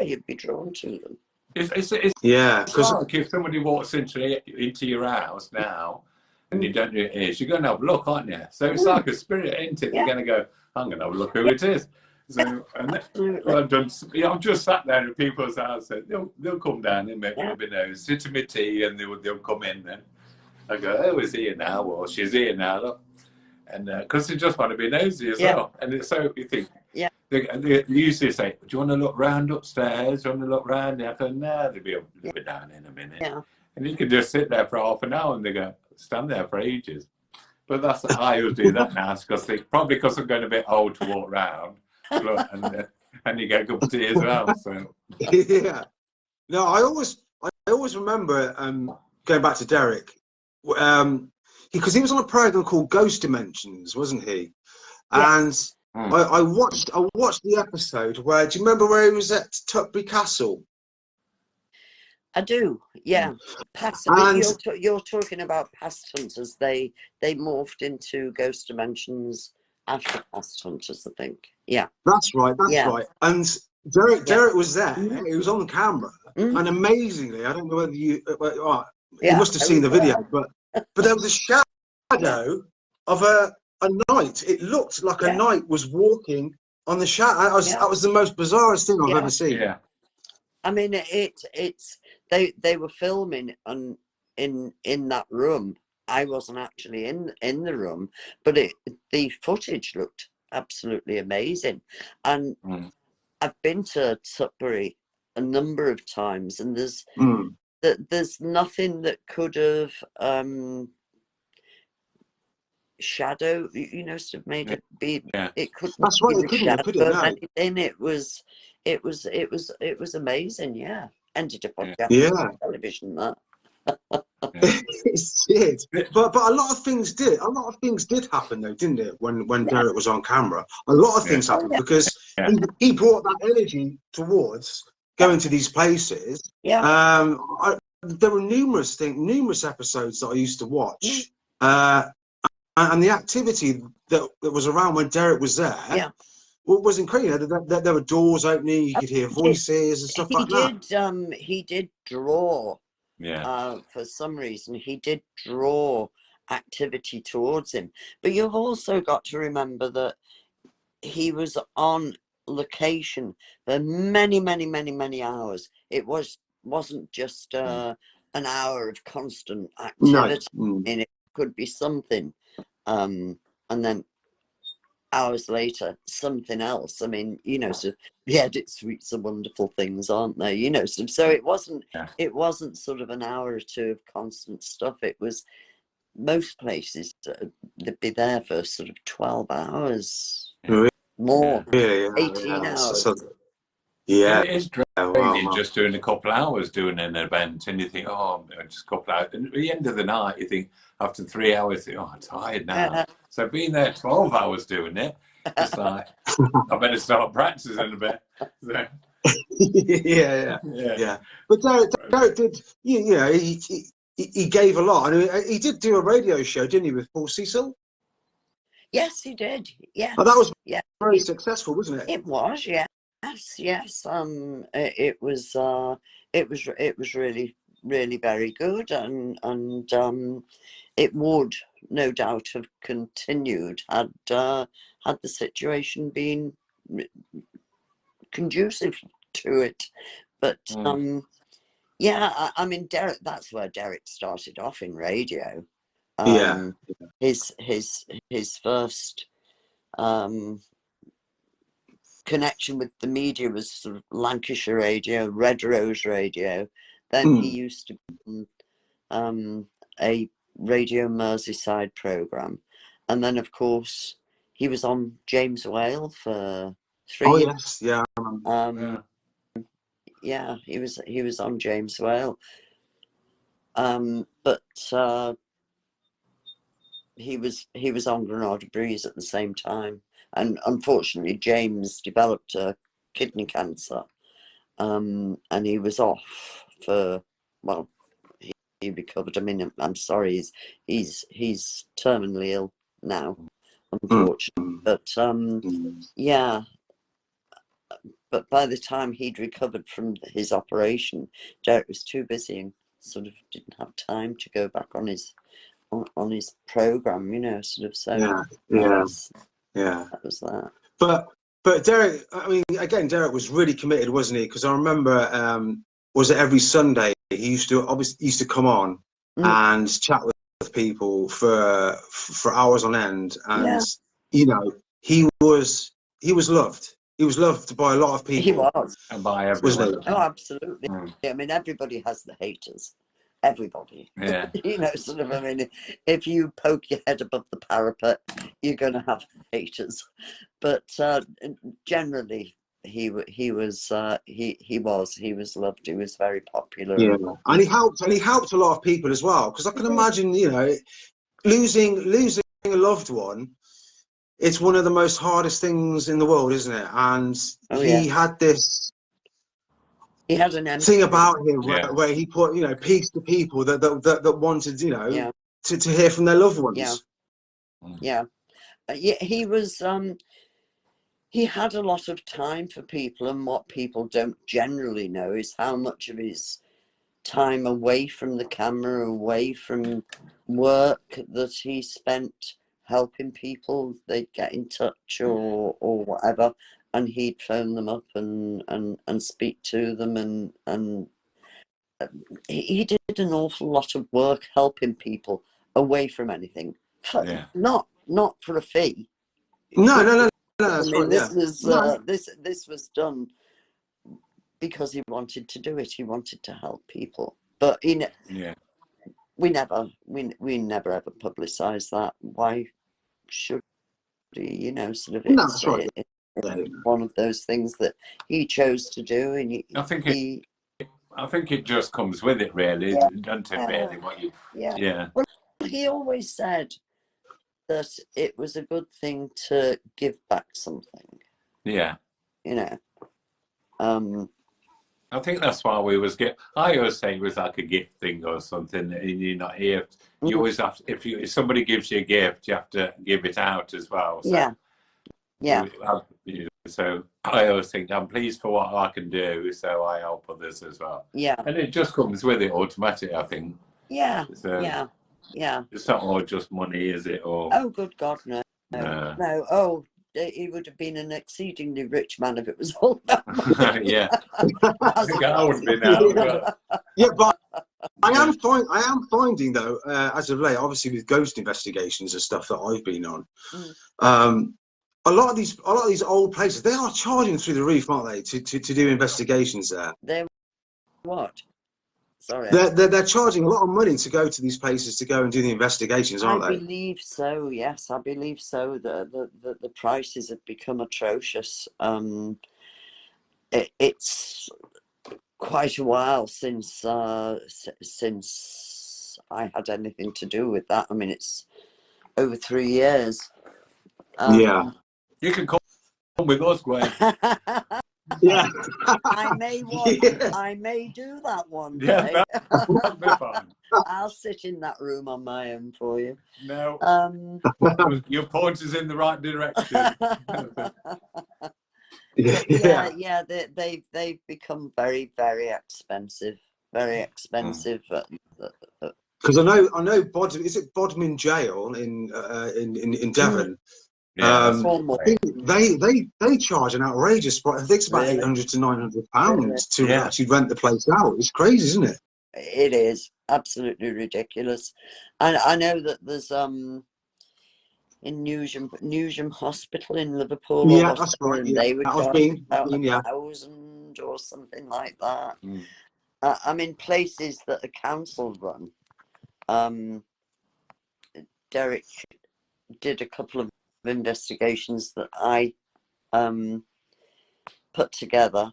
you'd be drawn to them. It's because like if somebody walks into your house now and you don't know who it is, you're going to have a look, aren't you? So it's like a spirit, isn't it? You're going to go, I'm going to have a look who it is. So I've just sat there in people's houses. They'll come down and make me nose, sit to my tea, and they'll come in. And I go, oh, he's here now, or she's here now, look. And because they just want to be nosy as well. And so you think, they usually say, do you want to look round upstairs? Do you want to look round? I go, no, they'll be down in a minute. Yeah. And you can just sit there for half an hour and they go, stand there for ages. But I always do that now, probably because I'm going a bit old to walk round. And you get a cup of tea as well. So. Yeah. No, I always remember going back to Derek, because he was on a program called Ghost Dimensions, wasn't he? Yes. And I watched the episode where, do you remember where he was at Tutbury Castle? I do, yeah. You're talking about Past Hunters. They morphed into Ghost Dimensions after Past Hunters, I think. Yeah. That's right. Right. And Derek was there. He was on camera, and amazingly, I don't know whether you must have seen the video, but there was a shadow of a knight. It looked like a knight was walking on the shadow. That was the most bizarrest thing I've ever seen. Yeah. I mean, they were filming in that room. I wasn't actually in the room, but the footage looked absolutely amazing. And I've been to Tutbury a number of times, and there's nothing that could have shadow, sort of made it be. It couldn't. That's right. It couldn't. Could it? No. Anything. It was amazing. Yeah. Ended up on television. That. It did, but a lot of things did. A lot of things did happen though, didn't it? When Derek was on camera, a lot of things happened because he brought that energy towards going to these places. Yeah. There were numerous episodes that I used to watch, and the activity that was around when Derek was there. Yeah. Was incredible. There were doors opening. You could hear voices and stuff like that. He did draw. For some reason, he did draw activity towards him. But you've also got to remember that he was on location for many, many, many, many hours. It wasn't just an hour of constant activity. No. And it could be something, and then hours later something else. I mean, so the edit suites are wonderful things, aren't they? So it wasn't sort of an hour or two of constant stuff. It was most places they'd be there for sort of 12 hours more. 18 hours. Yeah. It is draining just doing a couple of hours doing an event, and you think, oh, just a couple of hours. And at the end of the night, you think, after 3 hours, you think, oh, I'm tired now. So being there 12 hours doing it, it's like, I better start practicing a bit. So, yeah. But Derek did, he gave a lot. And he did do a radio show, didn't he, with Paul Cecil? Yes, he did. Yes. Oh, that was very successful, wasn't it? It was, yes. It was really, really very good, and it would no doubt have continued had the situation been conducive to it. But I mean, Derek, that's where Derek started off in radio. His first connection with the media was sort of Lancashire radio, Red Rose radio. Then he used to be on a Radio Merseyside programme, and then of course he was on James Whale for 3 years. He was on James Whale, but he was on Granada Breeze at the same time. And unfortunately, James developed kidney cancer, and he was off for, well, he recovered. I mean, I'm sorry, he's terminally ill now, unfortunately. But but by the time he'd recovered from his operation, Derek was too busy and sort of didn't have time to go back on his program, sort of. So that was that. But Derek, I mean, again, Derek was really committed, wasn't he? Because I remember, was it every Sunday he used to come on and chat with people for hours on end, and he was loved. He was loved by a lot of people. He was, and by everyone. Wasn't he? Oh, absolutely. I mean, everybody has the haters. Everybody. Yeah. Sort of. I mean, if you poke your head above the parapet, you're going to have haters. But generally, he was loved. He was very popular. Yeah, and he helped a lot of people as well. Because I can imagine, losing a loved one. It's one of the most hardest things in the world, isn't it? And he had this. He had an thing about him where he put, peace to people that wanted, to hear from their loved ones. He was. He had a lot of time for people, and what people don't generally know is how much of his time away from the camera, away from work, that he spent helping people. They'd get in touch or whatever, and he'd phone them up and speak to them, and he did an awful lot of work helping people away from anything. Not for a fee. No. I mean, this was done because he wanted to do it. He wanted to help people, but we never ever publicised that. Why should he? Sort of. It's one of those things that he chose to do, and I think it just comes with it, really, doesn't it? Really, what you? Well, he always said that it was a good thing to give back something. Yeah. I think that's why we was I always say it was like a gift thing or something, and you're not here. You always have to, if somebody gives you a gift, you have to give it out as well. So, so I always think I'm pleased for what I can do, so I help others as well. Yeah. And it just comes with it automatically, I think. Yeah. So, it's not all just money, is it? Or oh, good God, no. Oh, he would have been an exceedingly rich man if it was all that money. Yeah. I think I would be now. But I am finding though, as of late, obviously with ghost investigations and stuff that I've been on, a lot of these old places, they are charging through the roof, aren't they, to do investigations there? They're what? Sorry. They're charging a lot of money to go to these places to go and do the investigations, aren't they? I believe so. Yes, I believe so. The prices have become atrocious. it's quite a while since I had anything to do with that. I mean, it's over 3 years. Yeah. You can come with us, Gwen. Yeah. I may do that one day. Yeah, that'll be fine. I'll sit in that room on my own for you. No, your point is in the right direction. Yeah. They've become very, very expensive. Very expensive. Because I know Bodmin, is it Bodmin Jail in Devon? Yeah, I think they charge an outrageous price. I think it's about £800 to £900 to actually rent the place out. It's crazy, isn't it? It is absolutely ridiculous. And I know that there's in Newsham Hospital in Liverpool. Yeah, that's right. And Yeah, they would I've charge been. about Yeah. 1,000 or something like that. I mean, places that the council run. Derek did a couple of investigations that I put together.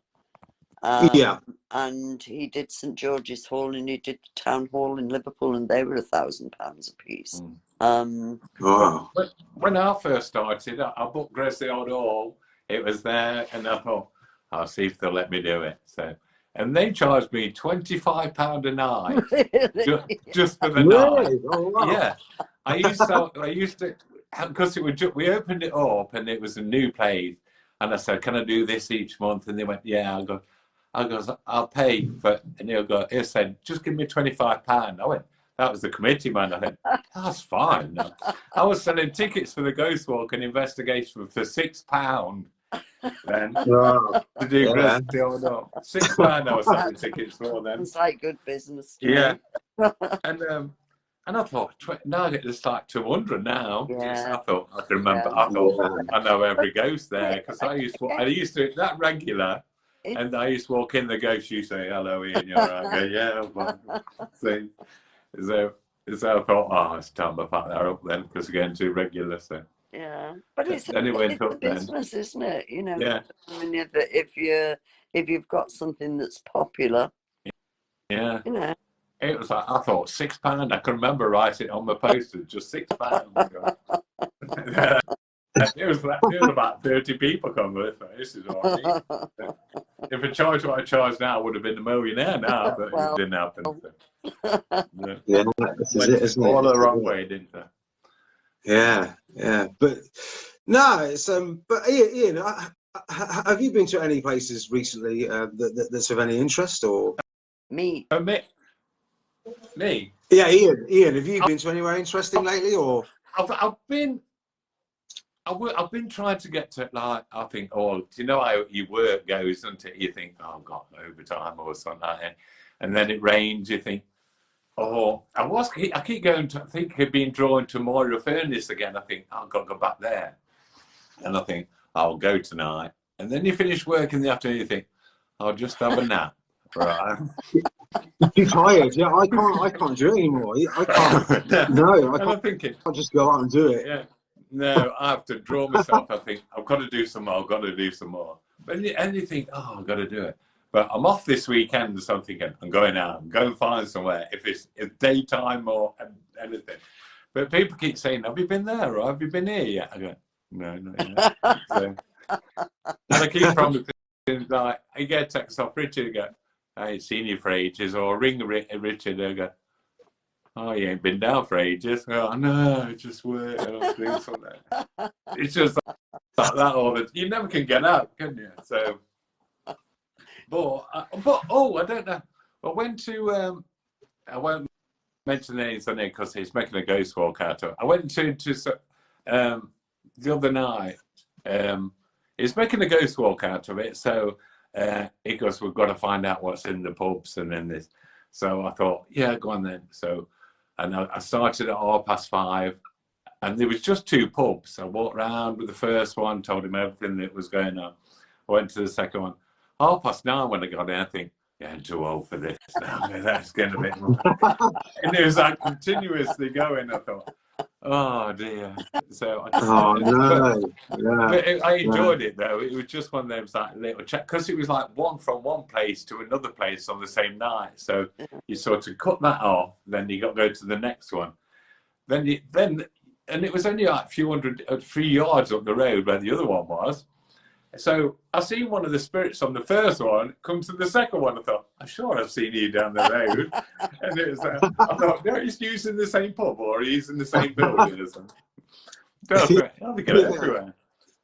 And he did St George's Hall and he did the Town Hall in Liverpool, and they were £1,000 a piece. Wow. When I first started, I booked Gresley Old Hall. It was there, and I thought, I'll see if they'll let me do it. So, and they charged me £25 a night just for the night. Oh, wow. Yeah, I used to because we opened it up and it was a new place, and I said, "Can I do this each month?" And they went, "Yeah." I go, "I'll pay for," and he said, "Just give me £25." I went, that was the committee man. I said, "That's fine." I was selling tickets for the Ghost Walk and investigation for £6. Then to do Gresley Old Hall. £6 I was selling tickets for then. It's like good business. Yeah. And I thought, now I get this like 200 now. Yeah. I thought I can remember. I thought I know every ghost there because I used to that regular, and I used to walk in. The ghost, you say hello, Ian. You're right. I go, yeah. So I thought, it's time I pack that up then because we're getting too regular. So yeah, but it's a business, isn't it? You know. Yeah. I mean, if you've got something that's popular. Yeah. You know. It was like, I thought £6. I can remember writing on my poster, just £6. It was about 30 people come with it. This is what I mean. If I charged what I charge now, I would have been a millionaire now, but it didn't happen. So. Yeah, this is it, isn't it? All the wrong way, didn't I? Yeah. But no, it's But Ian, have you been to any places recently that's of any interest, or me? Me? Yeah, Ian, have you been to anywhere interesting lately, or? I've been trying to get to, like, I think, do you know how your work goes, isn't it? You think, I've got overtime or something like that, and then it rains. You think, I keep going to. I think I've been drawn to Moira Furnace again. I think I've got to go back there, and I think I'll go tonight. And then you finish work in the afternoon. You think, I'll just have a nap, right? Too tired. Yeah, I can't do it anymore. I can't. No, I can't. I'm thinking, I'll just go out and do it. Yeah. No, I have to draw myself. I think I've got to do some more. I've got to do some more. But and you think, I've got to do it. But I'm off this weekend, so I'm thinking, I'm going out. I'm going to find somewhere. If it's daytime or anything. But people keep saying, have you been there or have you been here yet? I go, no, not yet. And I keep promising, like, I get a text off Pritchard and go, I ain't seen you for ages, or ring Richard and go, oh, you ain't been down for ages. Oh, no, just work. I'm doing something. It's just like that all the. You never can get out, can you? So, but I don't know. I went to. I won't mention anything because he's making a ghost walk out of it. I went to the other night. He's making a ghost walk out of it, so. He goes, we've got to find out what's in the pubs and then this. So I thought, yeah, go on then. So, and I started at 5:30, and there was just 2 pubs. I walked around with the first one, told him everything that was going on. I went to the second one. 9:30 when I got in, I think, yeah, I'm too old for this now. That's getting a bit more. And it was like continuously going. I thought, Oh dear. So Oh no. Yeah. but I Yeah. enjoyed it though. It was just one of those like little chat, because it was like one from one place to another place on the same night. So you sort of cut that off, then you got to go to the next one. And it was only like a few yards up the road where the other one was. So I seen one of the spirits on the first one come to the second one. I thought, I'm sure I've seen you down the road. And it was, I thought, no, he's using the same pub or he's in the same building or something. I think it's everywhere.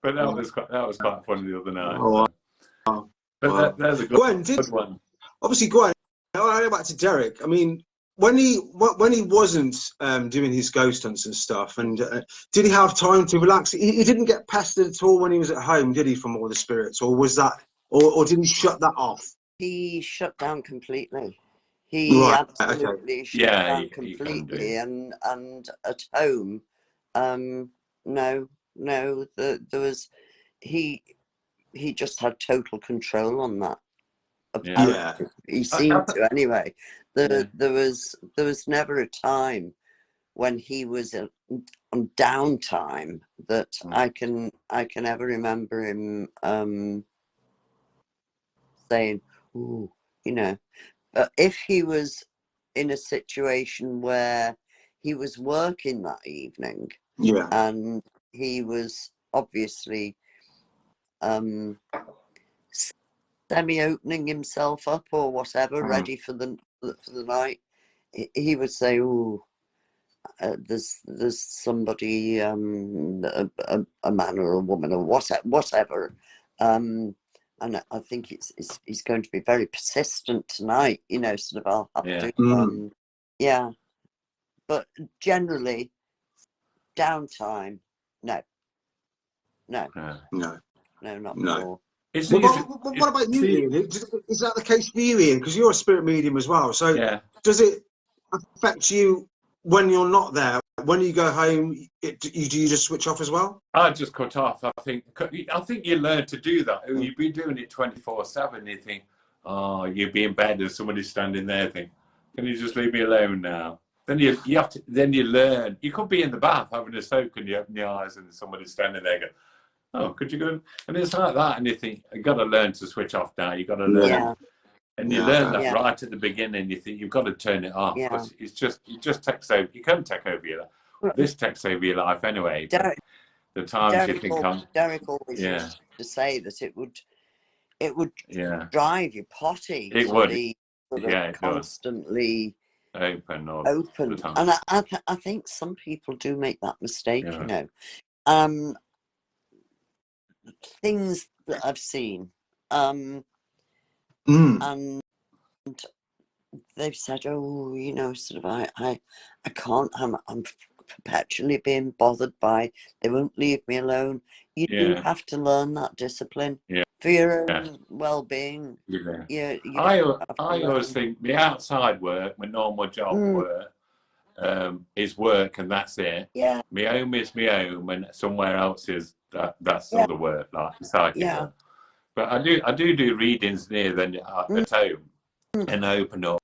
But that was quite funny the other night. Oh, so. But there's a good one. Obviously, Gwen, I'll go back to Derek. I mean, when he wasn't doing his ghost hunts and stuff, and did he have time to relax? He didn't get pestered at all when he was at home, did he, from all the spirits? Or was that, or did he shut that off? He shut down completely. He absolutely shut down completely. And at home, no, there was, he just had total control on that. Apparently. He seemed to anyway. There was never a time when he was on downtime that I can ever remember him saying, "Ooh," you know. But if he was in a situation where he was working that evening, and he was obviously semi-opening himself up or whatever, ready for the night, he would say, "Oh, there's somebody, a man or a woman or whatever," and I think he's going to be very persistent tonight. You know, sort of. I'll have to, But generally, downtime, no, not at all. What about you, Ian? Is that the case for you, Ian? Because you're a spirit medium as well. So does it affect you when you're not there? When you go home, do you just switch off as well? I just cut off. I think you learn to do that. You've been doing it 24/7. You think, oh, you'd be in bed and somebody's standing there. Think, can you just leave me alone now? Then you have to. Then you learn. You could be in the bath having a soak and you open your eyes and somebody's standing there. Go, oh, could you go? And it's like that. And you think, you've got to learn to switch off now. You've got to learn. And you learn that right at the beginning. You think you've got to turn it off because it just takes over. You can't take over your life. This takes over your life anyway. The times you think Derek always used to say that it would drive you potty. It would. Be constantly open. And I think some people do make that mistake. You know, things that I've seen. And they've said, oh, you know, sort of, I can't, I'm perpetually being bothered by, they won't leave me alone. You do have to learn that discipline for your own well-being. I always think the outside work, my normal job work, is work and that's it. My home is my home and somewhere else is that's other work, like psychic work. But I do readings near then at home and open up.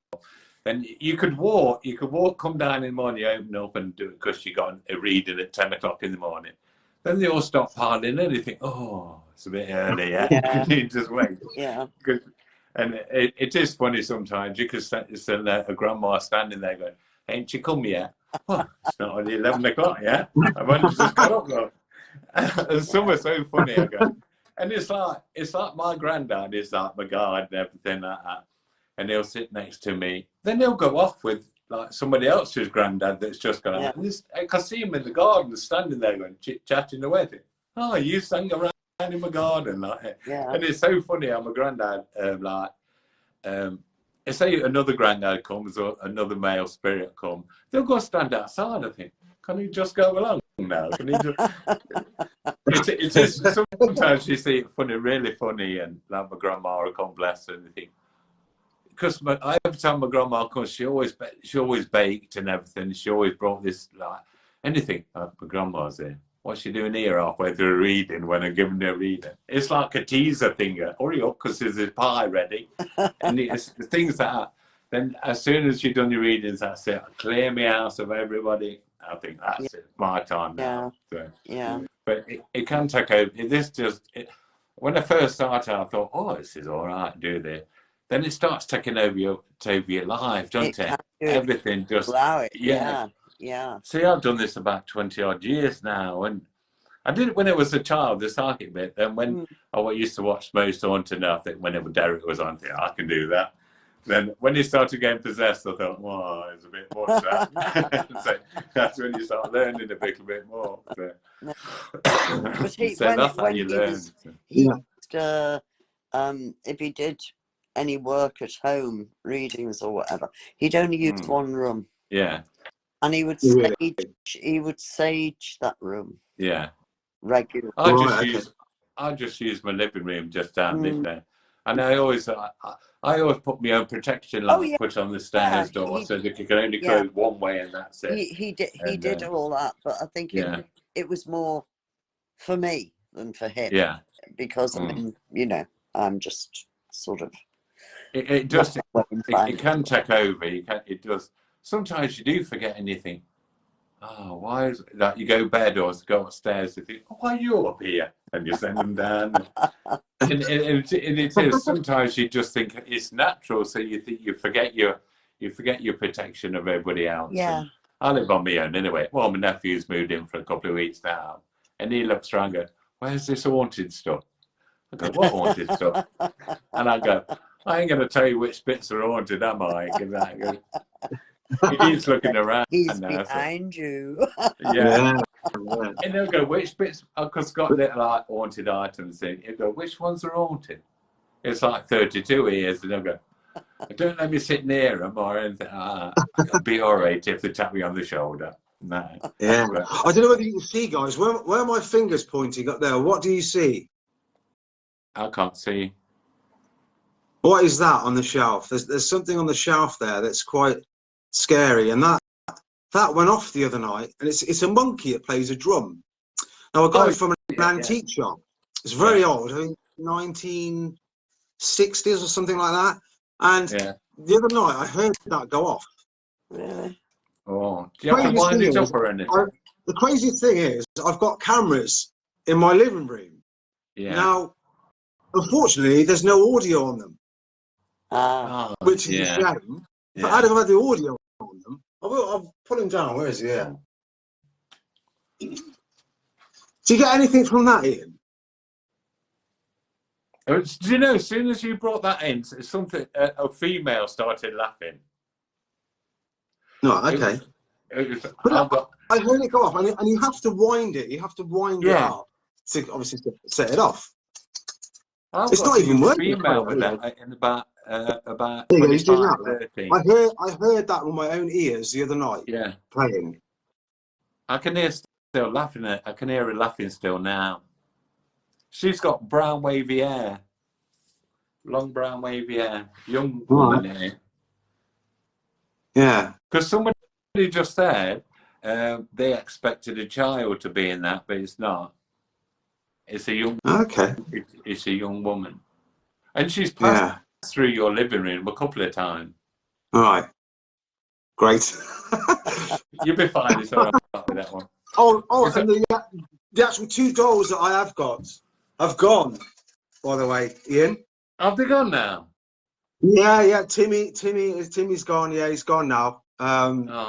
And you could walk, come down in the morning, open up and do it because you got a reading at 10 o'clock in the morning. Then they all stop piling in and you think, oh, it's a bit early, you just wait. And it is funny sometimes. You could see a grandma standing there going, ain't you come yet? Oh, it's not only 11 o'clock yet. I've only just got up though. And some are so funny, I go. And it's like my granddad is like my guide and everything like that. And he'll sit next to me. Then he'll go off with like somebody else's granddad that's just gone out. And I can see him in the garden standing there going chit-chatting away. Oh, you sang around in my garden. Like, and it's so funny how my granddad, say another granddad comes or another male spirit come, they'll go stand outside. I think, can you just go along now? Can you just... it is sometimes you see it funny, really funny, and like my grandma will come, bless her, and you think, because every time my grandma comes, she always baked and everything. She always brought this like anything. My grandma's here. What's she doing here halfway through a reading when I'm giving her a reading? It's like a teaser thing. Hurry up, because there's a pie ready. And it's things like that. Then as soon as she's done your readings, that's it. Clear me house of everybody. I think that's it. My time now. So. Yeah. But it can take over. When I first started, I thought, oh, this is all right, do this. Then it starts taking over your life, doesn't it? Everything just allow it. Yeah. See, I've done this about 20 odd years now, and I did it when I was a child, the psychic bit. Then when I used to watch Most Haunted, I think whenever Derek was on, I can do that. Then when he started getting possessed, I thought, well, it's a bit much that. So that's when you start learning a bit more. So, but that's how you learn. If he did any work at home, readings or whatever, he'd only use one room. Yeah. And he would sage that room. Yeah. Regularly. I just use my living room just down there. And I always put my own protection lamp put on the stairs door so that you can only close one way and that's it. He did all that, but I think it was more for me than for him. Yeah. Because I mean, you know, I'm just sort of it can take over. It does. Sometimes you do forget anything. Oh, why is it that you go bed or go upstairs and think, oh, why are you up here? And you send them down. and it is. Sometimes you just think it's natural, so you think you forget your protection of everybody else. Yeah. And I live on my own anyway. Well, my nephew's moved in for a couple of weeks now, and he looks around and goes, where's this haunted stuff? I go, what haunted stuff? And I go, I ain't going to tell you which bits are haunted, am I? He's looking around. He's now, behind you. Yeah. And they'll go, which bits? Because got little haunted items in. He'll go, which ones are haunted? It's like 32 years. And they'll go, don't let me sit near them or anything. I'll be all right if they tap me on the shoulder. No. Yeah. I don't know whether you can see, guys. Where are my fingers pointing up there? What do you see? I can't see. What is that on the shelf? There's something on the shelf there that's quite scary, and that went off the other night, and it's a monkey that plays a drum. Now I got it from an antique shop. It's very old, I think 1960s or something like that. And the other night I heard that go off. Really? Oh, do you have to wind it up or anything? The craziest thing is I've got cameras in my living room. Yeah. Now, unfortunately, there's no audio on them, which is a shame. But I'd have had the audio on them. I'll put him down. Where is he? Yeah. Do you get anything from that, Ian? Do you know, as soon as you brought that in, something a female started laughing. No, okay. I heard it go off, and you have to wind it. You have to wind it up to obviously set it off. It's not even working. Female with that in about 25, 30. I heard that with my own ears the other night. Yeah, playing. I can hear still laughing. I can hear her laughing still now. She's got brown wavy hair, long brown wavy hair, young woman here. Yeah, because somebody just said they expected a child to be in that, but it's not. It's a young. Okay. It's a young woman, and she's passed through your living room a couple of times. All right. Great. You'll be fine. It's all right with that one. And the actual 2 dolls that I have got have gone. By the way, Ian. Have they gone now? Yeah. Timmy's gone. Yeah, he's gone now.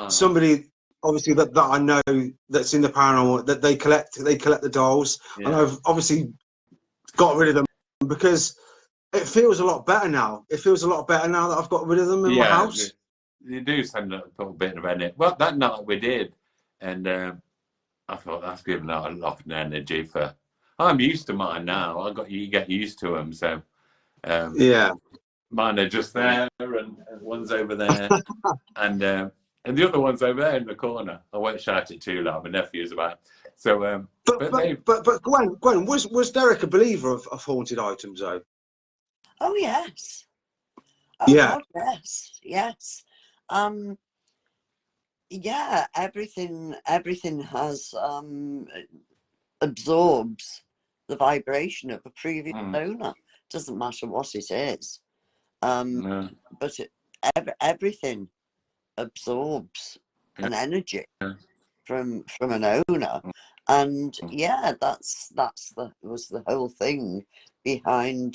Somebody. Obviously, that I know that's in the paranormal, that they collect the dolls, and I've obviously got rid of them because it feels a lot better now. It feels a lot better now that I've got rid of them in my house. You do send a little bit of energy. Well, that night we did, and I thought that's giving out a lot of energy for. I'm used to mine now. You get used to them, so mine are just there, and one's over there, and the other one's over there in the corner. I won't shout it too loud. My nephew's about. So, but Gwen, was Derek a believer of haunted items though? Oh yes. God, yes. Everything has absorbs the vibration of a previous owner. Doesn't matter what it is. But everything absorbs an energy from an owner, and yeah, was the whole thing behind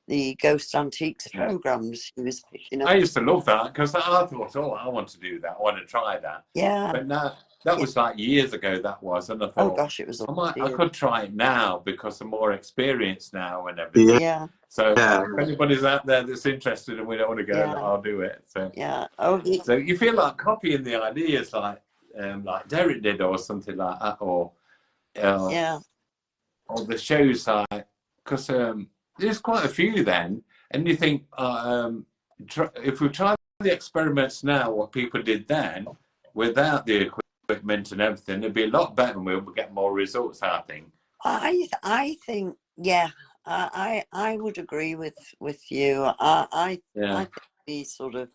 the Ghost Antiques programs he was picking up. I used to love that because I thought, oh, I want to do that. I want to try that. Yeah. But now, that was like years ago, that was. And I thought, oh gosh, it was. I could try it now because I'm more experienced now and everything. Yeah. So if anybody's out there that's interested and we don't want to go, I'll do it. So yeah. So you feel like copying the ideas like Derek did or something like that, or or the shows like, because there's quite a few then, and you think if we try the experiments now, what people did then, without the equipment and everything, it'd be a lot better and we'll get more results, I think. I think, yeah, I would agree with you. I think the sort of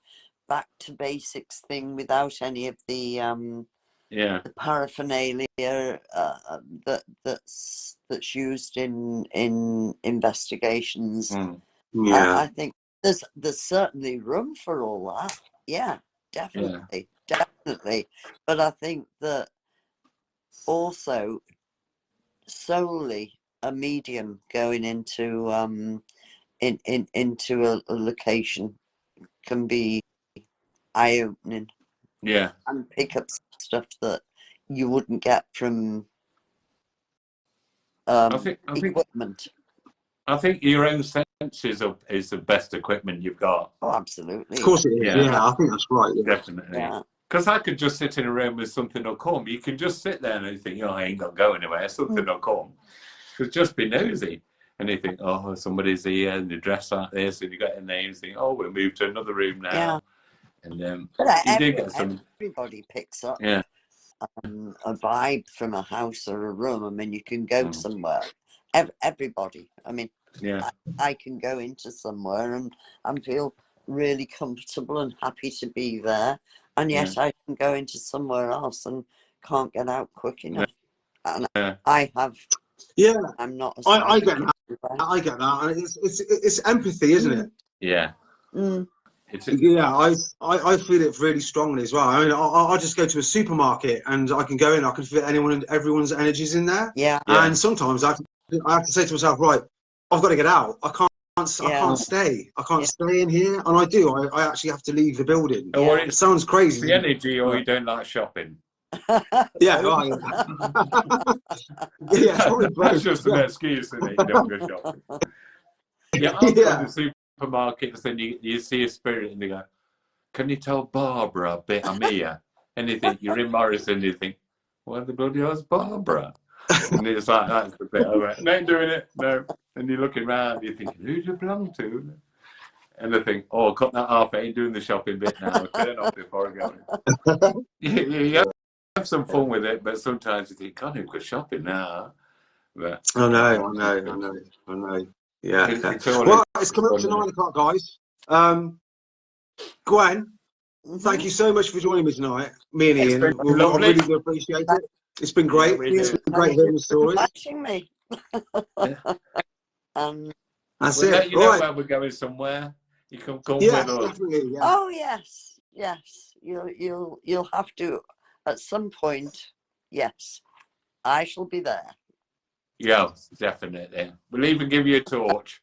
back to basics thing without any of the the paraphernalia that's used in investigations. I think there's certainly room for all that. Yeah, definitely. But I think that also solely a medium going into into a location can be eye-opening. Yeah. And pick up stuff that you wouldn't get from equipment. I think your own senses is the best equipment you've got. Oh, absolutely. Of course it is. Yeah, I think that's right. Yeah. Definitely. Because I could just sit in a room with something will come. You can just sit there and you think, oh, I ain't going to go anywhere. Something will come. It's just be nosy. And you think, oh, somebody's here and they dress like this. And you get in there and you think, oh, we'll move to another room now. Yeah. And you do get some. Everybody picks up a vibe from a house or a room. I mean, you can go somewhere. Everybody. I mean, I can go into somewhere and feel really comfortable and happy to be there, and yet I can go into somewhere else and can't get out quick enough. And I have. Yeah, I'm not. I get that. I get that. And it's empathy, isn't it? Yeah. I feel it really strongly as well. I mean, I'll just go to a supermarket and I can go in. I can feel everyone's energies in there. Yeah. And sometimes I have to say to myself, right, I've got to get out. I can't stay. I can't stay in here. And I do. I actually have to leave the building. Or it sounds crazy. It's the energy, or you don't like shopping. Yeah, right. That's just an excuse, isn't it? You don't go shopping. I'll go to the supermarkets and you see a spirit and you go, can you tell Barbara a bit I'm here? And you think, you're in Morrison, you think, what the bloody hell's Barbara? And it's like, that's the bit of it. No, ain't doing it, no. And you're looking around, you're thinking, who do you belong to? And I think, oh, cut that off, I ain't doing the shopping bit now. Turn off before I go in. You have some fun with it, but sometimes you think, God, who goes shopping now? But, I know. Yeah. It's coming up to 9 o'clock, guys. Gwen, thank you so much for joining me tonight. Me and Ian, I really do appreciate it. It's been great. It's been great hearing the stories. Me. That's we'll it. Let you know where we're going somewhere. You can come with us. Definitely, yeah. Oh yes. You'll have to at some point. Yes, I shall be there. Yeah, definitely. We'll even give you a torch.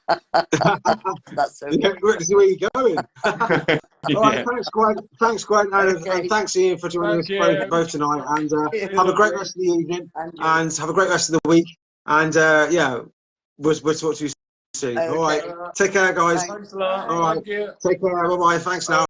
That's so good. Where you're going. All right, thanks, Gwen. And thanks, Ian, for joining us both tonight. And have a great rest of the evening. And have a great rest of the week. And we'll talk to you soon. All right, take care, guys. Thanks a lot. All right, take care. Bye-bye. Thanks now.